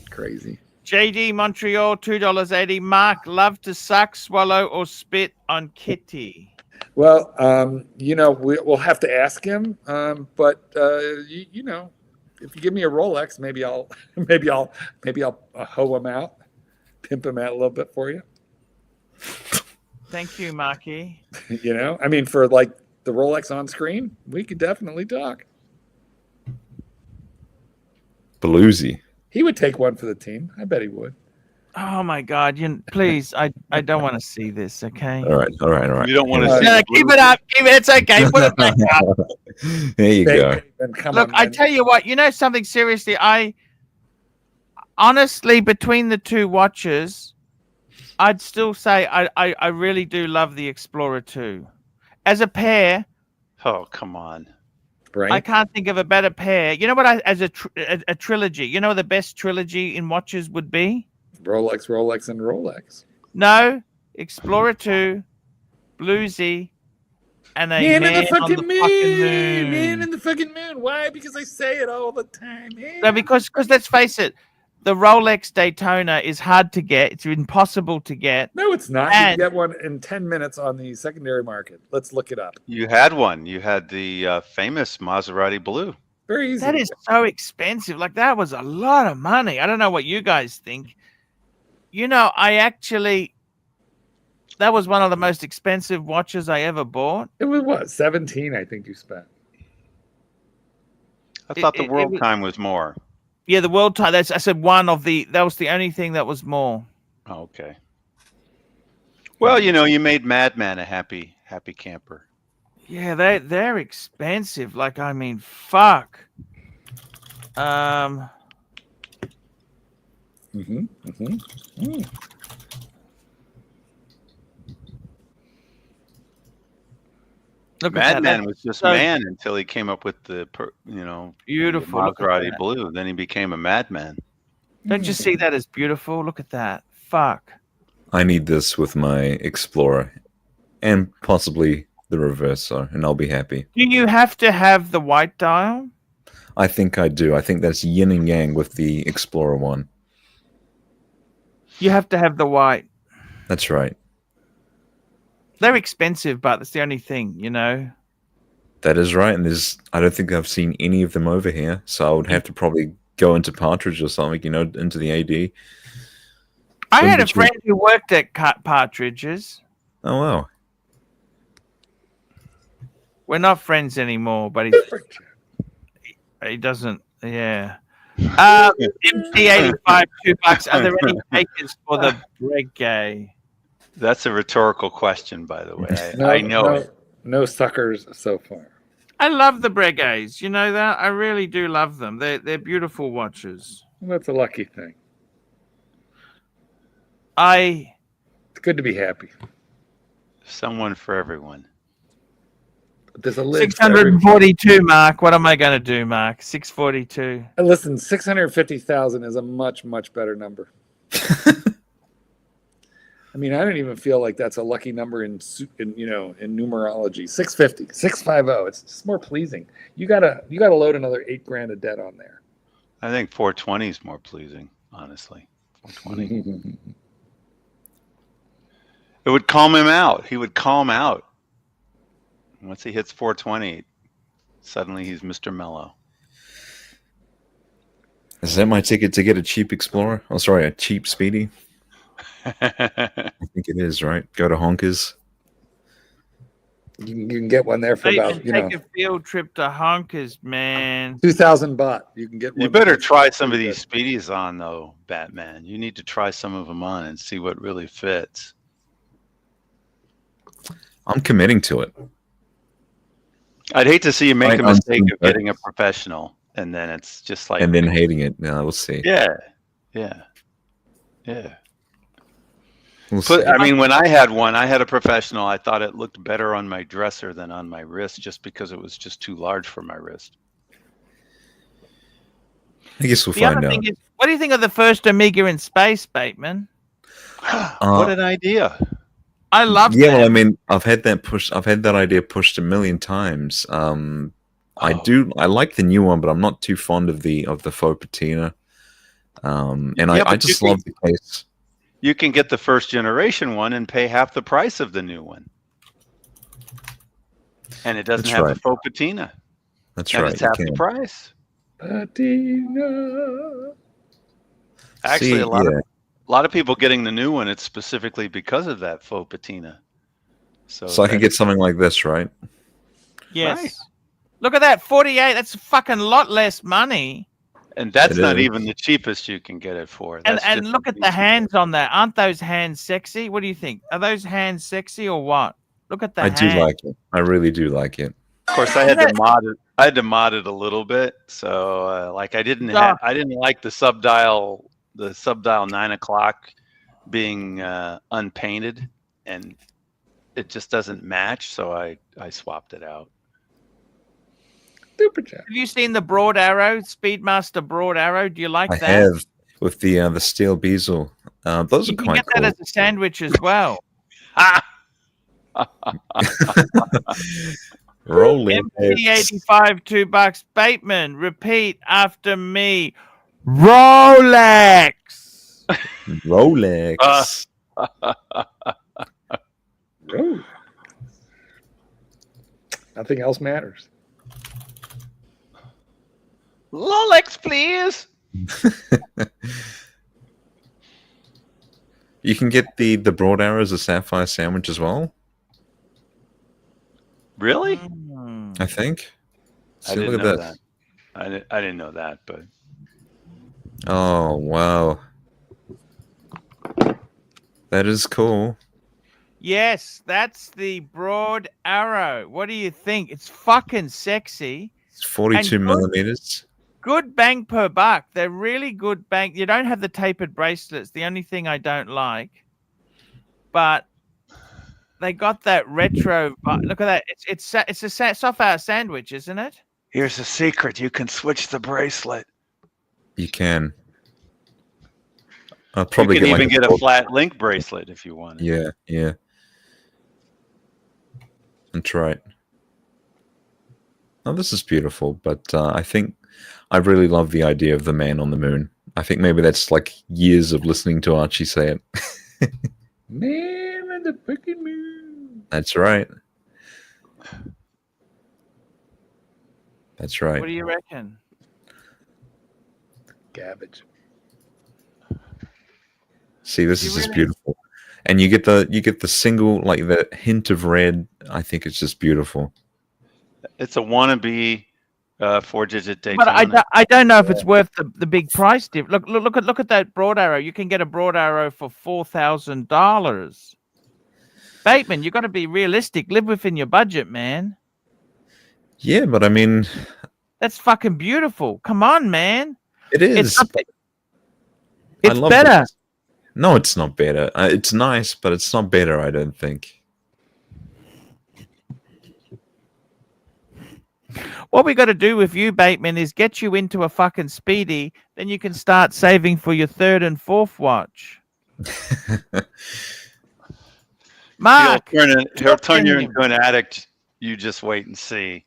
Crazy. JD Montreal, $2.80. Mark, love to suck, swallow, or spit on Kitty. Well, we'll have to ask him. But if you give me a Rolex, maybe I'll hoe him out, pimp him out a little bit for you. Thank you, Marky. You know, I mean, for like the Rolex on screen, we could definitely talk. Bluesy. He would take one for the team. I bet he would. Oh my God! Please, I don't want to see this. Okay. All right. You don't want Uh, to see. No, the keep blue- it up. Keep it. It's okay. Put it back up. There you go. Then come Look, on, I man. tell you what. You know something? Seriously, I honestly, between the two watches, I'd still say I really do love the Explorer 2. As a pair, Oh, come on. Right? I can't think of a better pair. You know what? As a trilogy, you know what the best trilogy in watches would be? Rolex, and Rolex. No, Explorer 2, Bluesy, and a Man man in the on fucking the moon. fucking Man moon. in the fucking moon. Why? Because I say it all the time. Man. No, because let's face it, the Rolex Daytona is hard to get. It's impossible to get. No, it's not. You And- can get one in 10 minutes on the secondary market. Let's look it up. You had one. You had the famous Maserati blue. Very easy. That is so expensive. Like, that was a lot of money. I don't know what you guys think. You know, that was one of the most expensive watches I ever bought. It was what? 17, I think you spent. I thought the it world was- time was more. Yeah, the world time. I said that was the only thing that was more. Oh, okay. Well, you know, you made Madman a happy camper. Yeah, they're expensive. Like, I mean, fuck. Look at that. Madman That's was just so man until he came up with the beautiful. Look at Maserati that. blue. Then he became a madman. Don't you see that as beautiful? Look at that. Fuck. I need this with my Explorer and possibly the Reverso, and I'll be happy. Do you have to have the white dial? I think I do. I think that's yin and yang with the Explorer one. You have to have the white. That's right. They're expensive, but that's the only thing, you know. That is right. And I don't think I've seen any of them over here. So I would have to probably go into Partridge or something, into the AD. I When had a did you- friend who worked at Partridges. Oh, wow. We're not friends anymore, but he doesn't. Yeah. MC85, $2. Are there any takers for the Breguet? That's a rhetorical question, by the way. I know it. No suckers so far. I love the Breguets. You know that? I really do love them. They're beautiful watches. Well, that's a lucky thing. It's good to be happy. Someone for everyone. There's a lid for every- 642, Mark. What am I going to do, Mark? 642. Listen, 650,000 is a much, much better number. I mean, I don't even feel like that's a lucky number in numerology. 650, 650. It's just more pleasing. You gotta load another $8,000 of debt on there. I think 420 is more pleasing, honestly. 420. It would calm him out. He would calm out. Once he hits 420, suddenly he's Mr. Mellow. Is that my ticket to get a cheap Explorer? Oh, sorry, a cheap Speedy? I think it is, right? Go to Honkers. You can get one there for I about take a field trip to Honkers, man. 2,000 baht. You can get one. You better try some of these Speedies on, though, Batman. You need to try some of them on and see what really fits. I'm committing to it. I'd hate to see you make Right, a mistake on of getting a professional, and then it's just like, And then hating it. No, we'll see. yeah. We'll see. I mean, when I had one, I had a professional. I thought it looked better on my dresser than on my wrist, just because it was just too large for my wrist. I guess we'll The find other out. thing is, what do you think of the first Amiga in space, Bateman? What an idea! I love Yeah, that. well, I mean, I've had that idea pushed a million times. I like the new one, but I'm not too fond of the faux patina. And Yeah, I but just you love the case. You can get the first generation one and pay half the price of the new one, and it doesn't That's have right. the faux patina. That's And right. it's you half the can. price. Patina. Actually, See, a lot of people getting the new one. It's specifically because of that faux patina. So I could get something like this, right? Yes. Right. Look at that, 48. That's a fucking lot less money. And that's It not is. even the cheapest you can get it for. And That's and just look a at the decent- hands on that. Aren't those hands sexy? What do you think? Are those hands sexy or what? Look at the I hands. do like it. I really do like it. Of course, I had to mod it. I had to mod it a little bit. So, like, I didn't like the subdial 9 o'clock being unpainted, and it just doesn't match. So I swapped it out. Super chat. Have you seen the broad arrow, Speedmaster broad arrow? Do you like I that? have with the steel bezel. Those You are can quite get cool. that as a sandwich as well. Rolling. MP85, $2. Bateman, repeat after me. Rolex. Rolex. Oh. Nothing else matters. Rolex, please. You can get the broad arrow as a sapphire sandwich as well, Really? Mm. I think. I See, didn't look know at that. I didn't know that, but Oh, wow. That is cool. Yes, that's the broad arrow. What do you think? It's fucking sexy. It's 42 And good- millimeters. Good bang per buck. They're really good bang. You don't have the tapered bracelets. The only thing I don't like, but they got that retro. Look at that. It's a sapphire sandwich, isn't it? here's a secret: you can switch the bracelet. You can. I'll You probably can get even like get a flat link bracelet if you want. Yeah, yeah. That's right. Oh, this is beautiful, but I think I really love the idea of the man on the moon. I think maybe that's like years of listening to Archie say it. Man in the freaking moon. That's right. That's right. What do you reckon? Garbage. See, this You is just really- beautiful. And you get the single, like the hint of red. I think it's just beautiful. It's a wannabe 4-digit Daytona. But I don't know if it's worth the big price diff. Look at that broad arrow. You can get a broad arrow for $4,000. Bateman, you got to be realistic. Live within your budget, man. Yeah, but I mean, That's fucking beautiful. Come on, man. it is. It's, not, I it's love better. this. No, it's not better. It's nice, but it's not better, I don't think. What we got to do with you, Bateman, is get you into a fucking speedy. Then you can start saving for your third and fourth watch. Mark, he'll turn you him. into an addict. You just wait and see.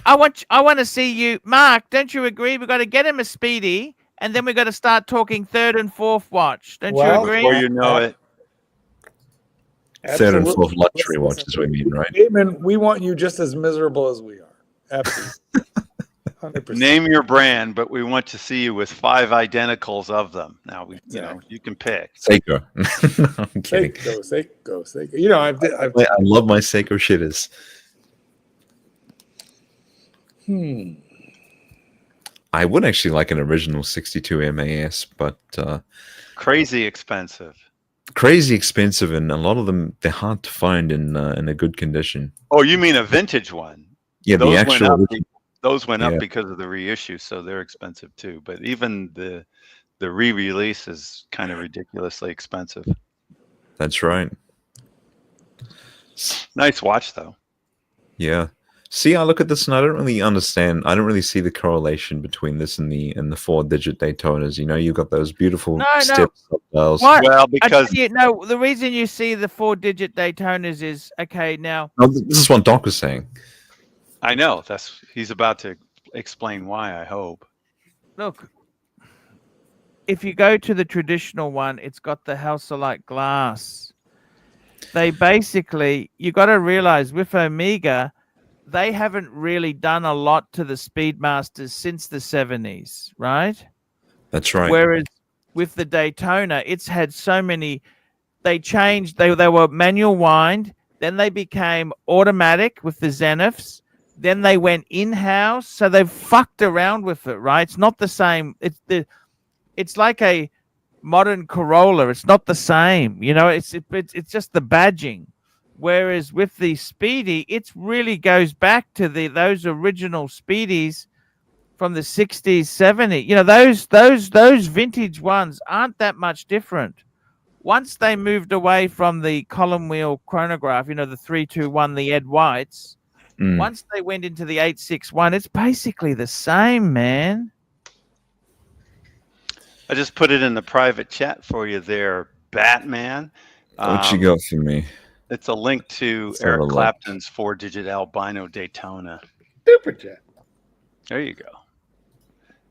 I want to see you, Mark. Don't you agree? We got to get him a speedy, and then we got to start talking third and fourth watch. Don't you Well, agree? Before you know it, Third and Absolutely. fourth luxury Listen, watches, we mean, right? Bateman, we want you just as miserable as we are. Absolutely. 100%. name your brand, but we want to see you with 5 identicals of them. Now you know you can pick. Seiko. No, I'm kidding. Seiko. You know, I've I love my Seiko shitters. I would actually like an original 62 MAS, but Crazy expensive. crazy expensive, and a lot of them they're hard to find in a good condition. Oh, you mean a vintage one? Yeah, the Those went actual. up. Those went up Yeah. because of the reissue, so they're expensive too. But even the re-release is kind of ridiculously expensive. That's right. Nice watch though. Yeah. See, I look at this and I don't really understand. I don't really see the correlation between this and the 4-digit Daytonas. You know, you've got those beautiful No. step subdials. What? Well, I tell because you, no, the reason you see the 4-digit Daytonas is okay. Now, No, this is what Doc was saying. I know he's about to explain why. I hope. look, if you go to the traditional one, it's got the Halcyon glass. They basically, you got to realize with Omega, they haven't really done a lot to the Speedmasters since the 70s, right? That's right. Whereas with the Daytona, it's had so many they changed. They were manual wind. Then they became automatic with the Zeniths. Then they went in-house. So they've fucked around with it, right? It's not the same. It's like a modern Corolla. It's not the same. You know, it's just the badging. Whereas with the Speedy, it really goes back to those original Speedies from the 60s, 70s. You know, those vintage ones aren't that much different. Once they moved away from the column wheel chronograph, you know, the 321, the Ed Whites, once they went into the 861, it's basically the same, man. I just put it in the private chat for you there, Batman. What you got for me? It's a link to Let's have a Eric look. Clapton's 4-digit albino Daytona. Super jet. There you go.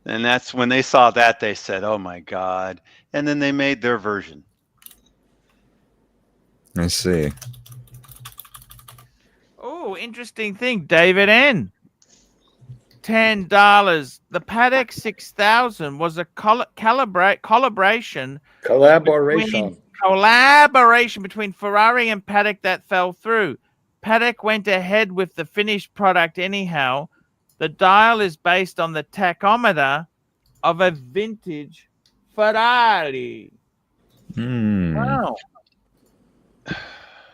And that's when they saw that, they said, oh my God. And then they made their version. I see. Oh, interesting thing. David N. $10. The Patek 6000 was a collaboration between Ferrari and Patek that fell through. Patek went ahead with the finished product anyhow. The dial is based on the tachometer of a vintage Ferrari. Wow.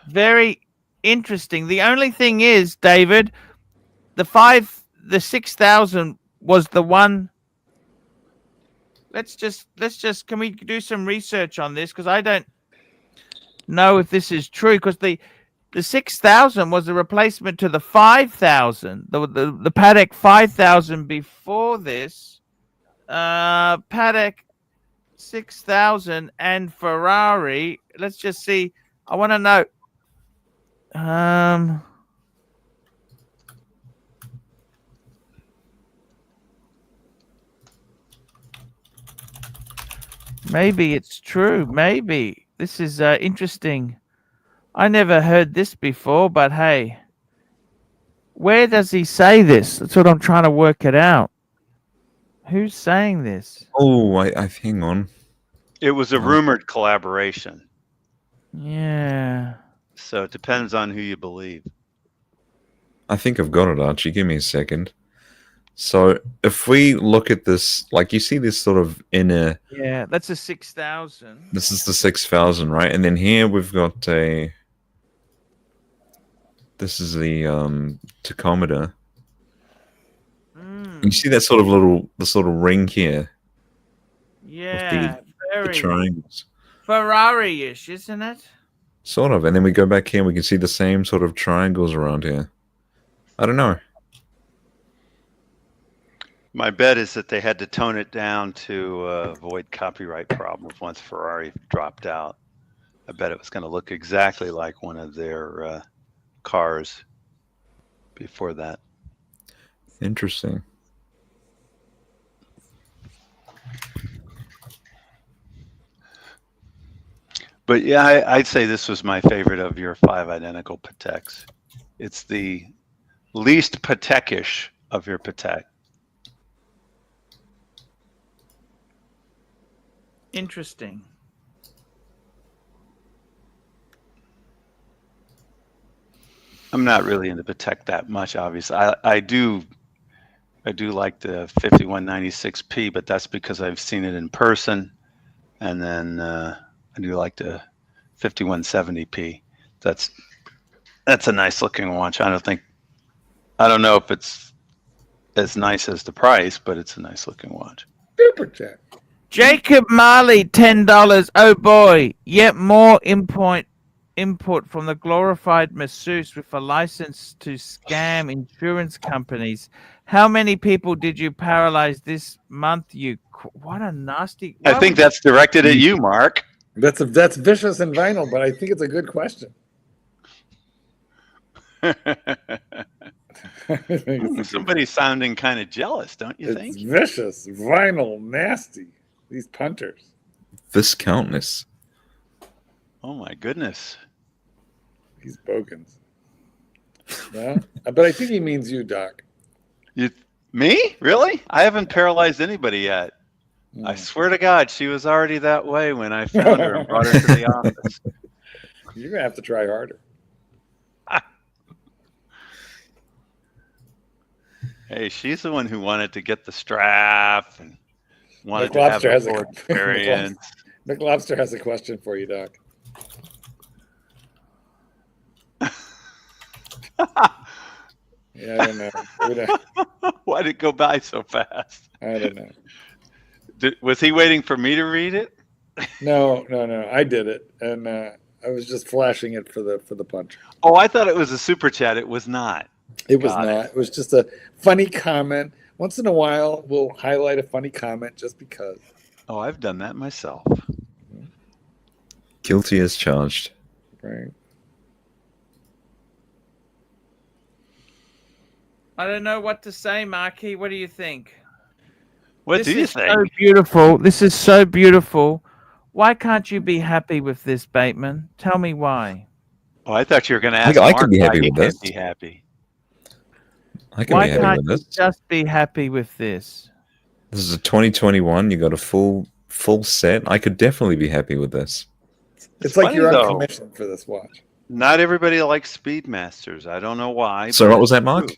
Very interesting. The only thing is, David, the 6000 was the one. Let's just can we do some research on this, because I don't know if this is true, because the 6000 was a replacement to the 5000, the Patek 5000 before this. Patek 6000 and Ferrari. Let's just see. I want to know. Maybe it's true. Maybe this is interesting. I never heard this before, but hey, where does he say this? That's what I'm trying to work it out. Who's saying this? Oh, I hang on. It was a rumored collaboration. Yeah. So it depends on who you believe. I think I've got it, Archie. Give me a second. So if we look at this, like you see this sort of inner... Yeah, that's a 6000. This is the 6000, right? And then here we've got a... This is the tachometer. You see that sort of the sort of ring here? Yeah, The very triangles. Ferrari-ish, isn't it? Sort of. And then we go back here and we can see the same sort of triangles around here. I don't know. My bet is that they had to tone it down to avoid copyright problems once Ferrari dropped out. I bet it was going to look exactly like one of their cars before that. Interesting. But yeah, I'd say this was my favorite of your 5 identical Pateks. It's the least Patek-ish of your Patek. Interesting. I'm not really into Patek that much, obviously. I do like the 5196P, but that's because I've seen it in person. And then I do like the 5170P. That's a nice looking watch. I don't know if it's as nice as the price, but it's a nice looking watch. Super jet. Jacob Marley, $10. Oh boy, yet more input from the glorified masseuse with a license to scam insurance companies. How many people did you paralyze this month? What a nasty. I think that's directed at you, Mark. That's vicious and vinyl, but I think it's a good question. Somebody's sounding kind of jealous, don't you think? It's vicious, vinyl, nasty. These punters. Viscountness. Oh my goodness. These bogans. Yeah, but I think he means you, Doc. Me? Really? I haven't paralyzed anybody yet. I swear to God, she was already that way when I found her and brought her to the office. You're gonna have to try harder. Hey, she's the one who wanted to get the strap and wanted to have McLobster the has full experience. McLobster has a question for you, Doc. Yeah, I don't know. Why did it go by so fast? I don't know. Was he waiting for me to read it? No. I did it, and I was just flashing it for the punch. Oh, I thought it was a super chat. It was not. It was Got not. It was just a funny comment. Once in a while, we'll highlight a funny comment just because. Oh, I've done that myself. Guilty as charged. Right. I don't know what to say, Marky. What do you think? What do you This is think? so beautiful. This is so beautiful. Why can't you be happy with this, Bateman? Tell me why. Oh, I thought you were going to ask I Mark could be why happy he with can't this. be happy. I can Why be happy can't with you this. just be happy with this? This is a 2021. You got a full set. I could definitely be happy with this. It's like funny, you're on though. commission for this watch. Not everybody likes Speedmasters. I don't know why. So but what was it's that, Mark? true.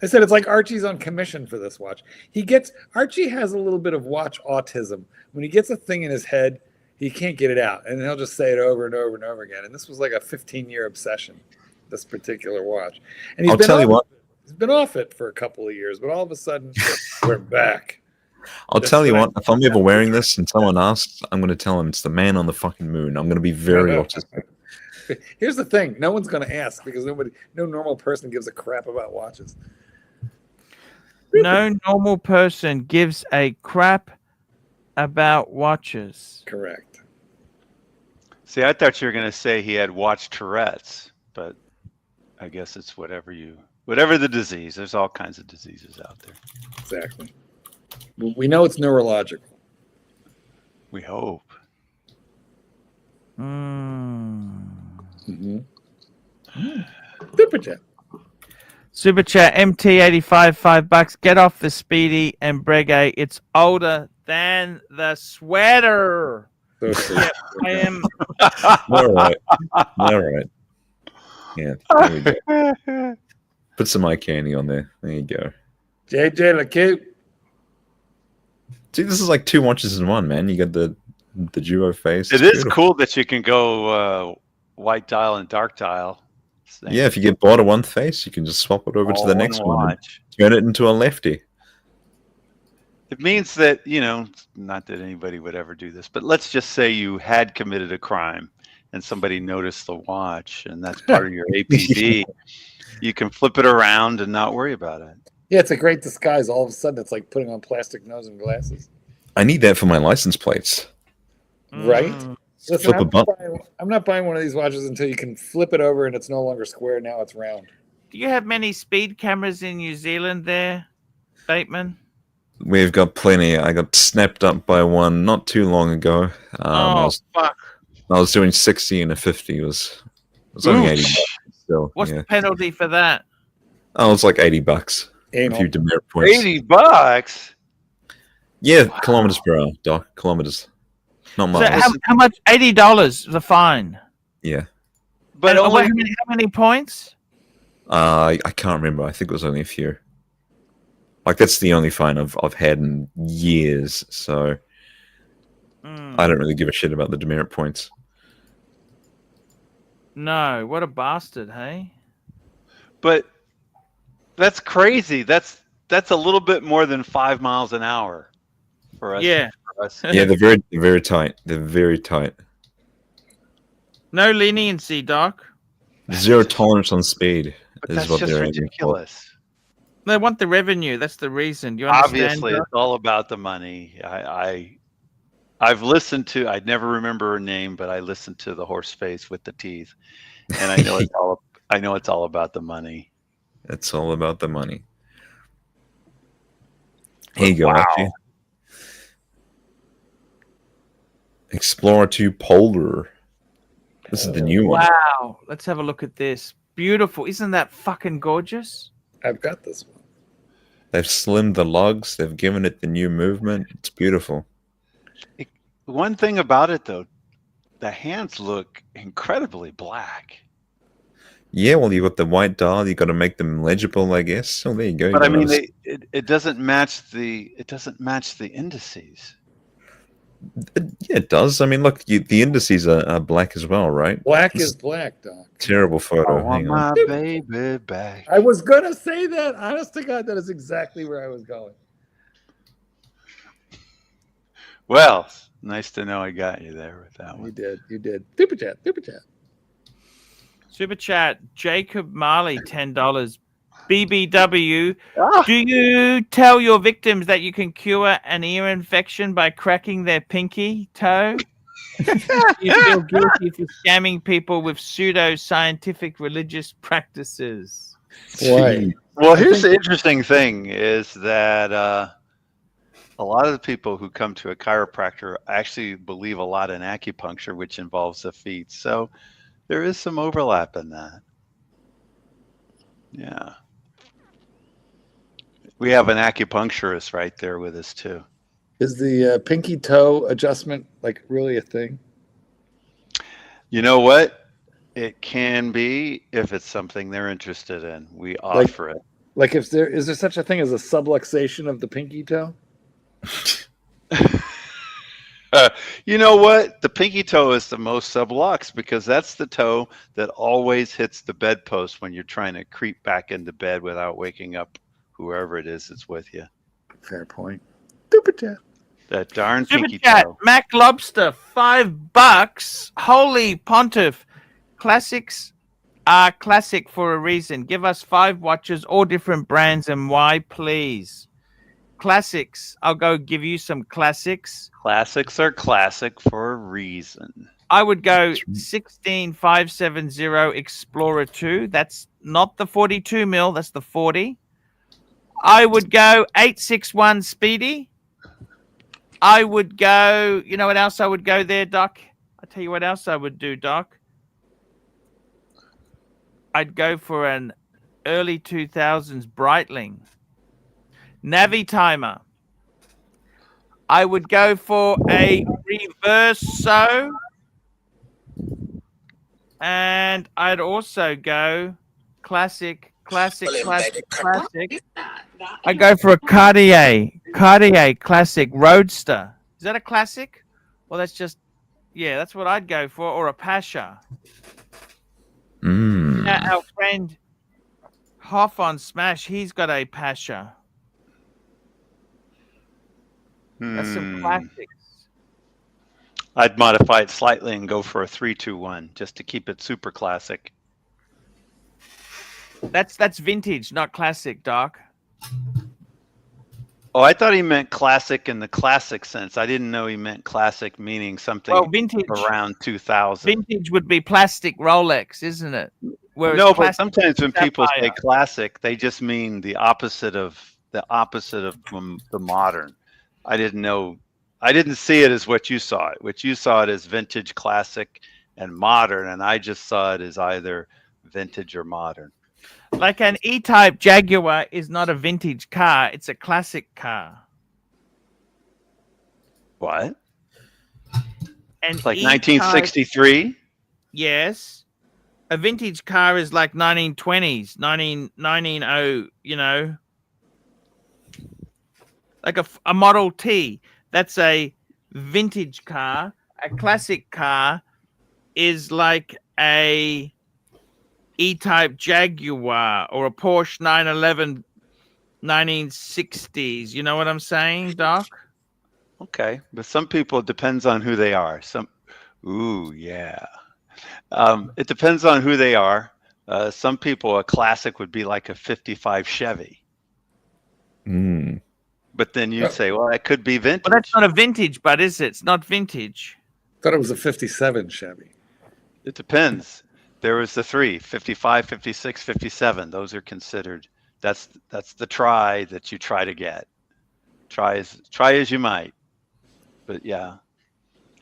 I said it's like Archie's on commission for this watch. Archie has a little bit of watch autism. When he gets a thing in his head, he can't get it out, and he'll just say it over and over and over again. And this was like a 15-year obsession, this particular watch. And I'll tell you what. He's been off it for a couple of years, but all of a sudden, we're back. I'll That's tell you what what. If I'm ever wearing this and someone asks, I'm going to tell them it's the man on the fucking moon. I'm going to be very autistic. Here's the thing: no one's going to ask because no normal person gives a crap about watches. No normal person gives a crap about watches. Correct. See, I thought you were going to say he had watch Tourette's, but I guess it's whatever the disease. There's all kinds of diseases out there. Exactly. We know it's neurological. We hope. Mm-hmm. Super chat. Super chat MT85 $5. Get off the Speedy and Breguet. It's older than the sweater. So sweet. I am. All right. Yeah. There we go. Put some eye candy on there. There you go. JJ LeCoupe. See, this is like two watches in one, man. You got the duo face. It It's is beautiful. cool that you can go white dial and dark dial. Same. Yeah, if you get bored of one face, you can just swap it over to All the one next one and watch. turn it into a lefty. It means that, not that anybody would ever do this, but let's just say you had committed a crime and somebody noticed the watch and that's part of your APB. You can flip it around and not worry about it. Yeah, it's a great disguise. All of a sudden, it's like putting on plastic nose and glasses. I need that for my license plates. Right? Listen, Flip a button. I'm not buying one of these watches until you can flip it over and it's no longer square. Now it's round. Do you have many speed cameras in New Zealand there, Bateman? We've got plenty. I got snapped up by one not too long ago. Fuck. I was doing 60 and a 50. It was only 80 Ooch. bucks still. What's Yeah. the penalty for that? Oh, it's like 80 bucks. A Anal. few demerit points. $80. Yeah, kilometers per hour, Doc. Kilometers. Not So miles. how much? $80 the fine. Yeah. But And only how many points? I can't remember. I think it was only a few. Like, that's the only fine I've had in years. So I don't really give a shit about the demerit points. No, what a bastard, hey? But that's crazy. That's a little bit more than 5 miles an hour for us. Yeah. For us. Yeah, they're very tight. They're very tight. No leniency, Doc. Zero tolerance on speed But is that's what just they're aiming for. ridiculous. They want the revenue. That's the reason. You understand? Obviously, Doc? it's all about the money. I've listened to. I never remember her name, but I listened to the horse face with the teeth, and I know it's all. I know it's all about the money. It's all about the money. Here you go, Wow. Archie. Explorer 2 Polar. This is the new one. Wow. Let's have a look at this. Beautiful. Isn't that fucking gorgeous? I've got this one. They've slimmed the lugs. They've given it the new movement. It's beautiful. One thing about it, though, the hands look incredibly black. Yeah, well, you got the white dial. You got to make them legible, I guess. Oh, there you go. But I You mean, gotta- it doesn't match the indices. yeah, it does. I mean, look, the indices are black as well, right? Black This is black, Doc. terrible I photo. want Hang on. my baby back. I was gonna say that. Honest to God, that is exactly where I was going. Well, nice to know I got you there with that You one. did. You did. Super chat. Super chat. Super chat, Jacob Marley, $10. BBW, Ah, do you tell your victims that you can cure an ear infection by cracking their pinky toe? You feel guilty for scamming people with pseudo-scientific religious practices. Why? well, I here's think- the interesting thing is that a lot of the people who come to a chiropractor actually believe a lot in acupuncture, which involves the feet. So there is some overlap in that. Yeah. We have an acupuncturist right there with us too. Is the pinky toe adjustment like really a thing? You know what? It can be if it's something they're interested in. We offer it. Like, if there is there such a thing as a subluxation of the pinky toe? You know what? The pinky toe is the most sublux because that's the toe that always hits the bedpost when you're trying to creep back into bed without waking up whoever it is that's with you. Fair point. Super chat. That darn Super pinky chat, toe. Mac Lobster, $5. Holy pontiff. Classics are classic for a reason. Give us 5 watches, all different brands, and why, please. Classics. I'll go give you some classics. Classics are classic for a reason. I would go 16570 Explorer 2. That's not the 42 mil, that's the 40. I would go 861 Speedy. I would go, you know what else I would go there, Doc? I'll tell you what else I would do, Doc. I'd go for an early 2000s Breitling. Navi timer. I would go for a Reverso. And I'd also go classic. I go for a Cartier classic Roadster. Is that a classic? Well, that's just, yeah, that's what I'd go for. Or a Pasha. Mm. Now, our friend Hoff on Smash, he's got a Pasha. That's some classics. I'd modify it slightly and go for a 321 just to keep it super classic. That's vintage, not classic, Doc. Oh, I thought he meant classic in the classic sense. I didn't know he meant classic meaning something Well, vintage around 2000. vintage would be plastic Rolex, isn't it? Whereas No, but classic sometimes when people say Sapphire. classic, they just mean the opposite of the modern. I didn't know. I didn't see it as what you saw it. What you saw it as vintage, classic, and modern, and I just saw it as either vintage or modern. Like an E-Type Jaguar is not a vintage car; it's a classic car. What? And It's like E-Type, 1963? yes. A vintage car is like 1920s, 1990, you know. Like a Model T. That's a vintage car. A classic car is like a E-Type Jaguar or a Porsche 911 1960s. You know what I'm saying, Doc? Okay, but some people, it depends on who they are. Ooh, yeah. It depends on who they are. Some people, a classic would be like a 55 Chevy. Mm. But then you'd say, well, that could be vintage. Well, that's not a vintage, but is it? It's not vintage. Thought it was a 57 Chevy. It depends. There was the 55, 56, 57. Those are considered. That's the try that you try to get. Try as you might. But yeah.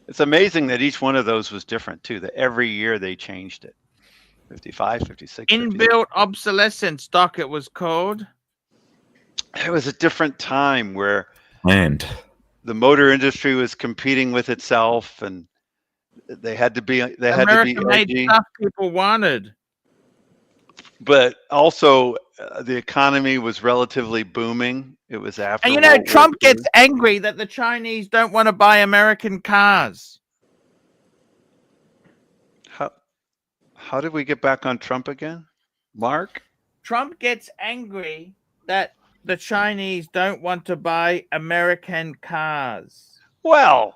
It's amazing that each one of those was different too. That every year they changed it. 55, 56. 57. Inbuilt obsolescence, Doc, it was called. It was a different time where And the motor industry was competing with itself, and They had to be America made edgy, stuff people wanted. but also the economy was relatively booming. It was after And you know, World War Trump II. gets angry that the Chinese don't want to buy American cars. How did we get back on Trump again? Mark? Trump gets angry that the Chinese don't want to buy American cars. Well,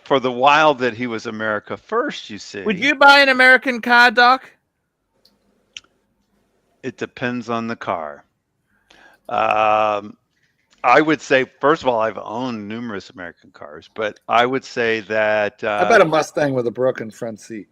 for the while that he was America first, you see. Would you buy an American car, Doc? It depends on the car. I would say, first of all, I've owned numerous American cars, but I would say that I bet a Mustang with a broken front seat.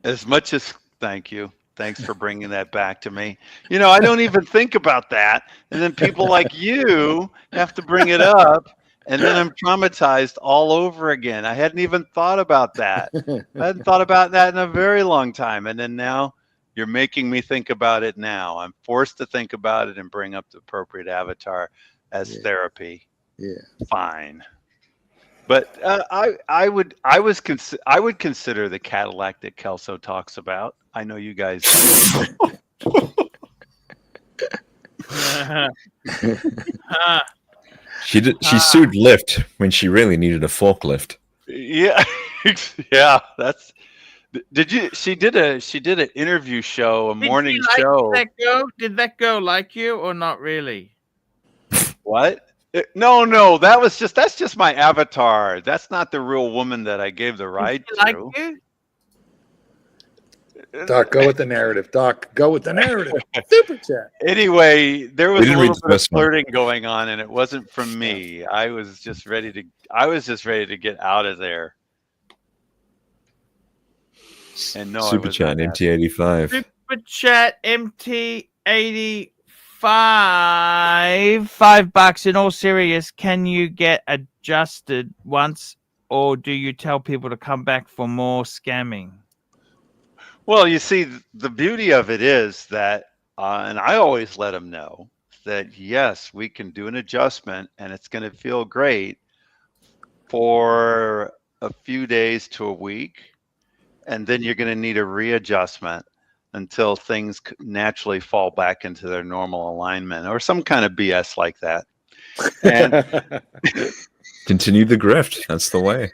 as much as, thank you. Thanks for bringing that back to me. You know, I don't even think about that. And then people like you have to bring it up. And then I'm traumatized all over again. I hadn't even thought about that. I hadn't thought about that in a very long time. And then now you're making me think about it now. I'm forced to think about it and bring up the appropriate avatar as therapy. Yeah. Fine. But I would consider the Cadillac that Kelso talks about. I know you guys. She sued Lyft when she really needed a forklift. Yeah, yeah. That's. Did you? She did an interview show, a morning show. Did that girl like you or not really? What? No. That's just my avatar. That's not the real woman that I gave the ride to. Like you? Doc, go with the narrative. Doc, go with the narrative. Super chat. Anyway, there was a didn't read little the bit of first one. flirting going on, and it wasn't from me. I was just ready to get out of there. And no, Super chat MT85. Super chat MT85. $5. In all serious, can you get adjusted once, or do you tell people to come back for more scamming? Well, you see, the beauty of it is that, and I always let them know that, yes, we can do an adjustment and it's going to feel great for a few days to a week. And then you're going to need a readjustment until things naturally fall back into their normal alignment or some kind of BS like that. And Continue the grift. That's the way.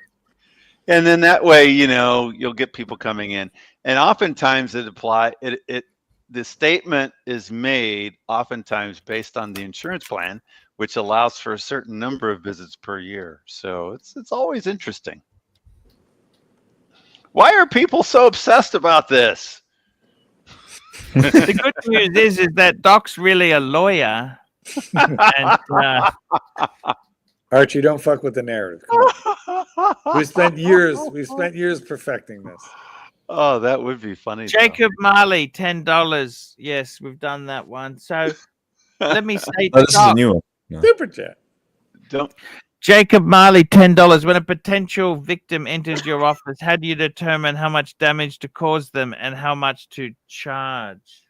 And then that way, you know, you'll get people coming in. And oftentimes the statement is made oftentimes based on the insurance plan, which allows for a certain number of visits per year. So it's always interesting. Why are people so obsessed about this? The good news is that Doc's really a lawyer. And, Archie, don't fuck with the narrative. Come on. We spent years perfecting this. Oh, that would be funny. Jacob Marley, $10. Yes, we've done that one. So let me say, Oh, this is a new one. No. Super chat. Don't. Jacob Marley, $10. When a potential victim enters your office, how do you determine how much damage to cause them and how much to charge?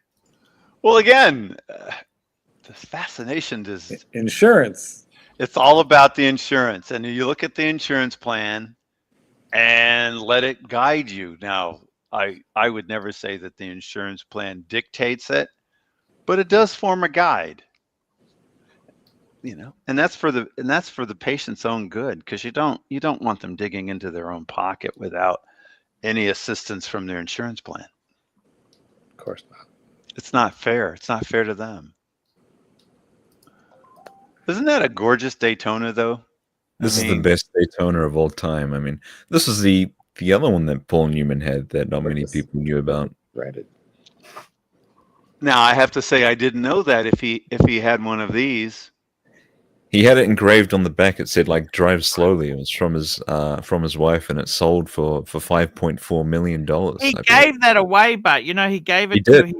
Well, again, the fascination is Insurance. it's all about the insurance, and you look at the insurance plan and let it guide you. Now, I would never say that the insurance plan dictates it, but it does form a guide. You know, and that's for the patient's own good, because you don't want them digging into their own pocket without any assistance from their insurance plan. Of course not. It's not fair. It's not fair to them. Isn't that a gorgeous Daytona, though? This is the best Daytona of all time. I mean, this is the other one that Paul Newman had that not many people knew about. Right. Now I have to say I didn't know that if he had one of these. He had it engraved on the back. It said like "Drive slowly." It was from his wife, and it sold for $5.4 million. He gave that away, but you know he gave it to his.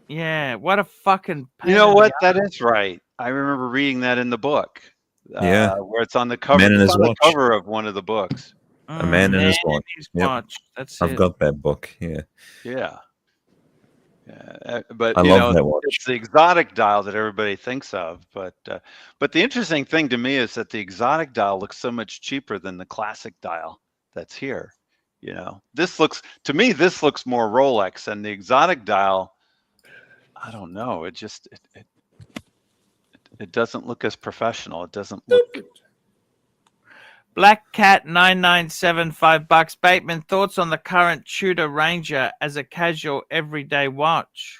Yeah, what a fucking. You know what? That is right. I remember reading that in the book. Yeah, where it's on the cover. Man and It's his on the watch. cover of one of the books. A Man and His Watch. Yep. That's I've got that book. Yeah. Yeah. But I you love know, that watch. it's the exotic dial that everybody thinks of. But the interesting thing to me is that the exotic dial looks so much cheaper than the classic dial that's here. You know, this looks more Rolex, and the exotic dial, I don't know. It doesn't look as professional. It doesn't look. Black Cat 997, $5. Bateman, thoughts on the current Tudor Ranger as a casual everyday watch?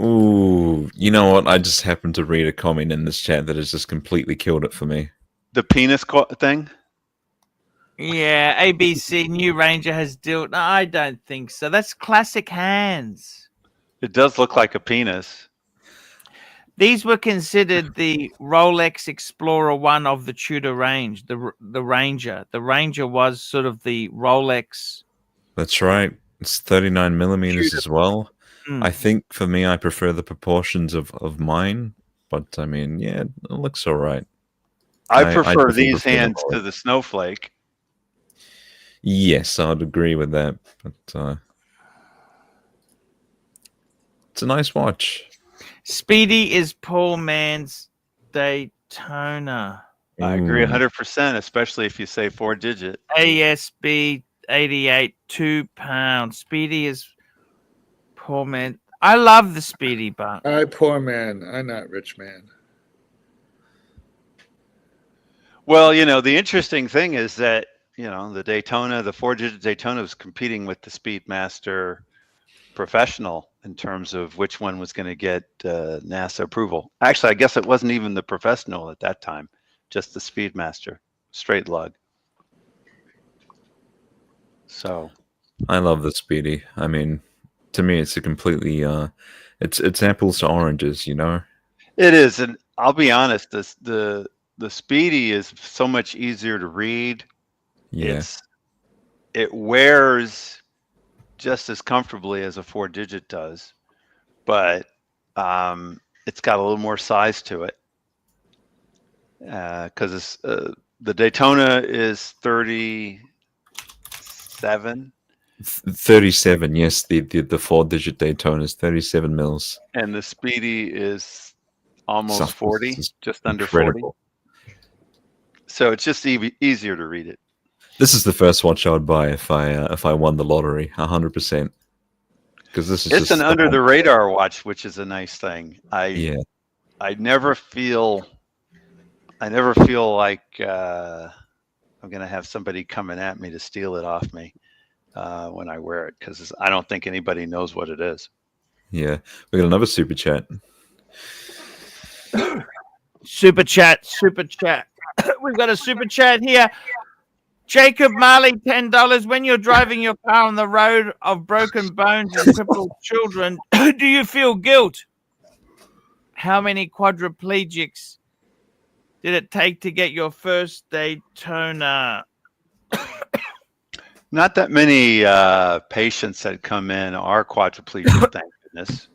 Ooh, you know what? I just happened to read a comment in this chat that has just completely killed it for me. The penis thing? Yeah, ABC new Ranger has dealt. No, I don't think so. That's classic hands. It does look like a penis. These were considered the Rolex Explorer 1 of the Tudor range, the Ranger. The Ranger was sort of the Rolex. That's right. It's 39 millimeters Tudor. as well. Mm. I think for me, I prefer the proportions of mine, but I mean, yeah, it looks all right. I prefer definitely these prefer the hands to Rolex. the snowflake. Yes, I'd agree with that, but it's a nice watch. Speedy is Paul Mann's Daytona. I agree Ooh. 100%, especially if you say 4-digit. ASB 88, £2. Speedy is Paul Mann. I love the Speedy, but I poor man. I'm not rich man. Well, you know, the interesting thing is that, you know, the Daytona, the 4-digit Daytona was competing with the Speedmaster Professional in terms of which one was going to get NASA approval. Actually, I guess it wasn't even the Professional at that time, just the Speedmaster, straight lug. So I love the Speedy. I mean, to me, it's a completely it's apples to oranges, you know. it is, and I'll be honest, the Speedy is so much easier to read. Yeah, It wears just as comfortably as a 4-digit does, but it's got a little more size to it because the Daytona is 37 37. Yes, the 4-digit Daytona is 37 mils. and the Speedy is almost Something 40, just just under 40. incredible. So it's just easier to read it. This is the first watch I would buy if I won the lottery, 100%. Because this is It's just an under the radar watch, which is a nice thing. yeah. I never feel like I'm gonna have somebody coming at me to steal it off me when I wear it, because I don't think anybody knows what it is. Yeah, we got another super chat. super chat. We've got a super chat here. Jacob Marley, $10. When you're driving your car on the road of broken bones and crippled children, do you feel guilt? How many quadriplegics did it take to get your first Daytona? Not that many patients that come in are quadriplegic, thank goodness.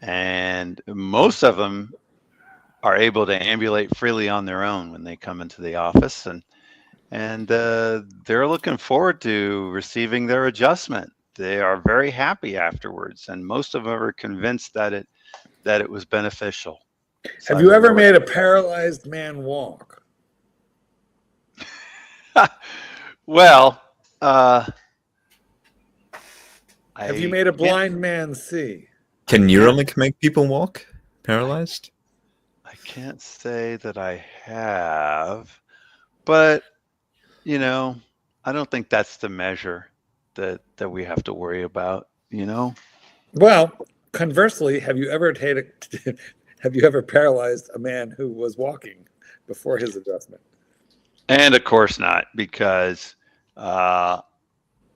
And most of them are able to ambulate freely on their own when they come into the office, and they're looking forward to receiving their adjustment. They are very happy afterwards, and most of them are convinced that it was beneficial. So Have you ever made a paralyzed man walk? Well, Have you made a blind man see? Can Neuralink make people walk paralyzed? I can't say that I have, but you know, I don't think that's the measure that we have to worry about. You know. Well, conversely, have you ever paralyzed a man who was walking before his adjustment? And of course not, because I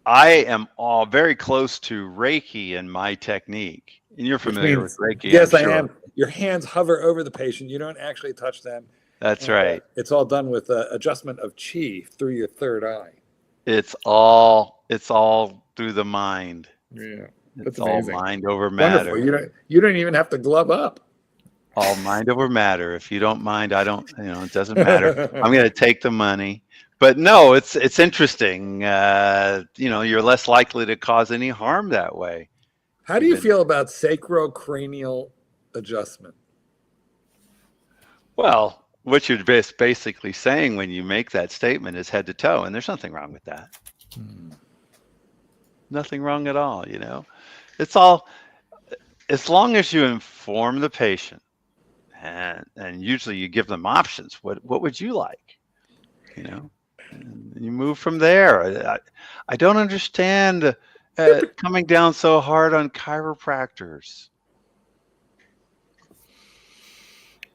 am all very close to Reiki in my technique. And you're familiar with Reiki. Yes, I'm sure. I am. Your hands hover over the patient. You don't actually touch them. That's right. It's all done with adjustment of chi through your third eye. It's all through the mind. Yeah, It's all mind over matter. Wonderful. You don't even have to glove up. All mind over matter. If you don't mind, I don't. You know, it doesn't matter. I'm going to take the money. But no, it's interesting. You know, you're less likely to cause any harm that way. How do you feel about sacrocranial adjustment? Well, what you're basically saying when you make that statement is head to toe, and there's nothing wrong with that. Nothing wrong at all, you know. It's all, as long as you inform the patient, and usually you give them options. What would you like? You know, and you move from there. I don't understand coming down so hard on chiropractors.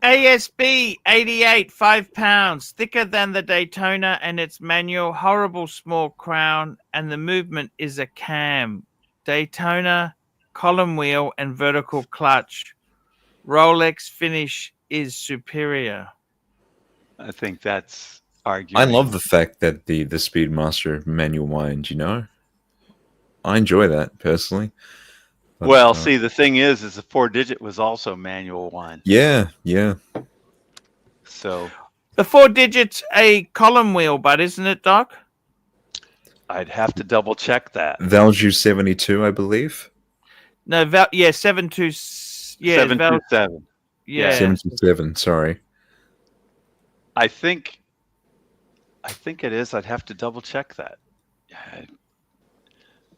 ASB 88, £5, thicker than the Daytona and its manual, horrible small crown, and the movement is a cam. Daytona, column wheel, and vertical clutch. Rolex finish is superior. I think that's arguing. I love the fact that the Speedmaster manual wind, you know? I enjoy that, personally. But, well, see, the thing is the 4-digit was also manual one. Yeah, yeah. So the 4-digit's a column wheel, but isn't it, Doc? I'd have to double check that. Value 72, I believe. No, 72. Yeah, 727. Yeah, 77. Sorry. I think it is. I'd have to double check that.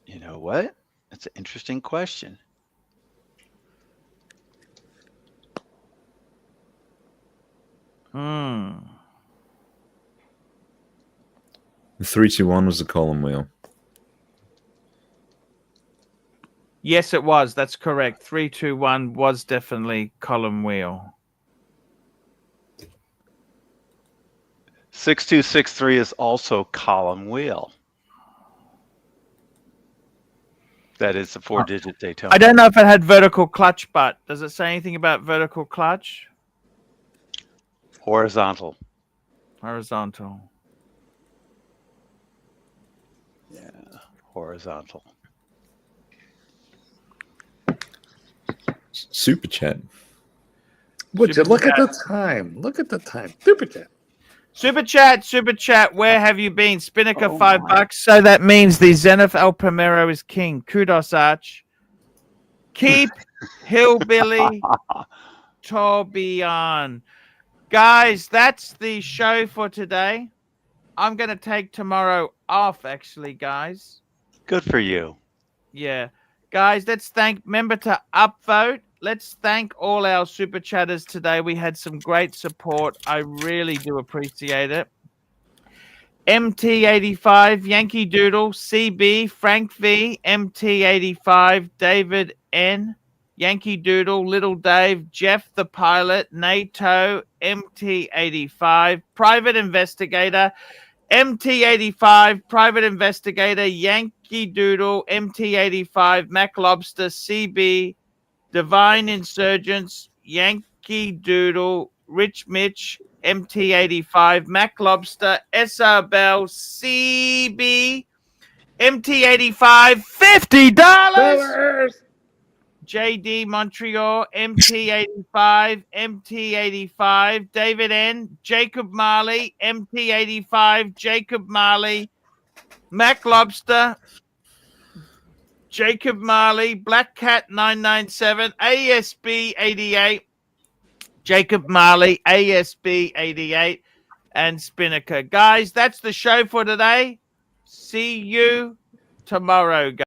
You know what? That's an interesting question. The 321 was the column wheel. Yes, it was. That's correct. 321 was definitely column wheel. 6263 is also column wheel. That is the 4-digit Daytona. I don't know if it had vertical clutch, but does it say anything about vertical clutch? Horizontal. Horizontal. Yeah, horizontal. Super chat. Would you look at the time? Look at the time. Super chat. Super chat. Where have you been? Spinnaker, $5. So that means the Zenith El Primero is king. Kudos, Arch. Keep Hillbilly Tourbillon. Guys, that's the show for today. I'm going to take tomorrow off, actually, guys. Good for you. Yeah. Guys, remember to upvote. Let's thank all our super chatters today. We had some great support. I really do appreciate it. MT85, Yankee Doodle, CB, Frank V, MT85, David N, Yankee Doodle, Little Dave, Jeff the Pilot, NATO, MT85, Private Investigator, MT85, Private Investigator, Yankee Doodle, MT85, Mac Lobster, CB, Divine Insurgents, Yankee Doodle, Rich Mitch, MT85, Mac Lobster, SR Bell, CB, MT85, $50. JD Montreal, MT85, MT85, David N, Jacob Marley, MT85, Jacob Marley, Mac Lobster, Jacob Marley, Black Cat 997, ASB 88, Jacob Marley, ASB 88, and Spinnaker. Guys, that's the show for today. See you tomorrow, guys.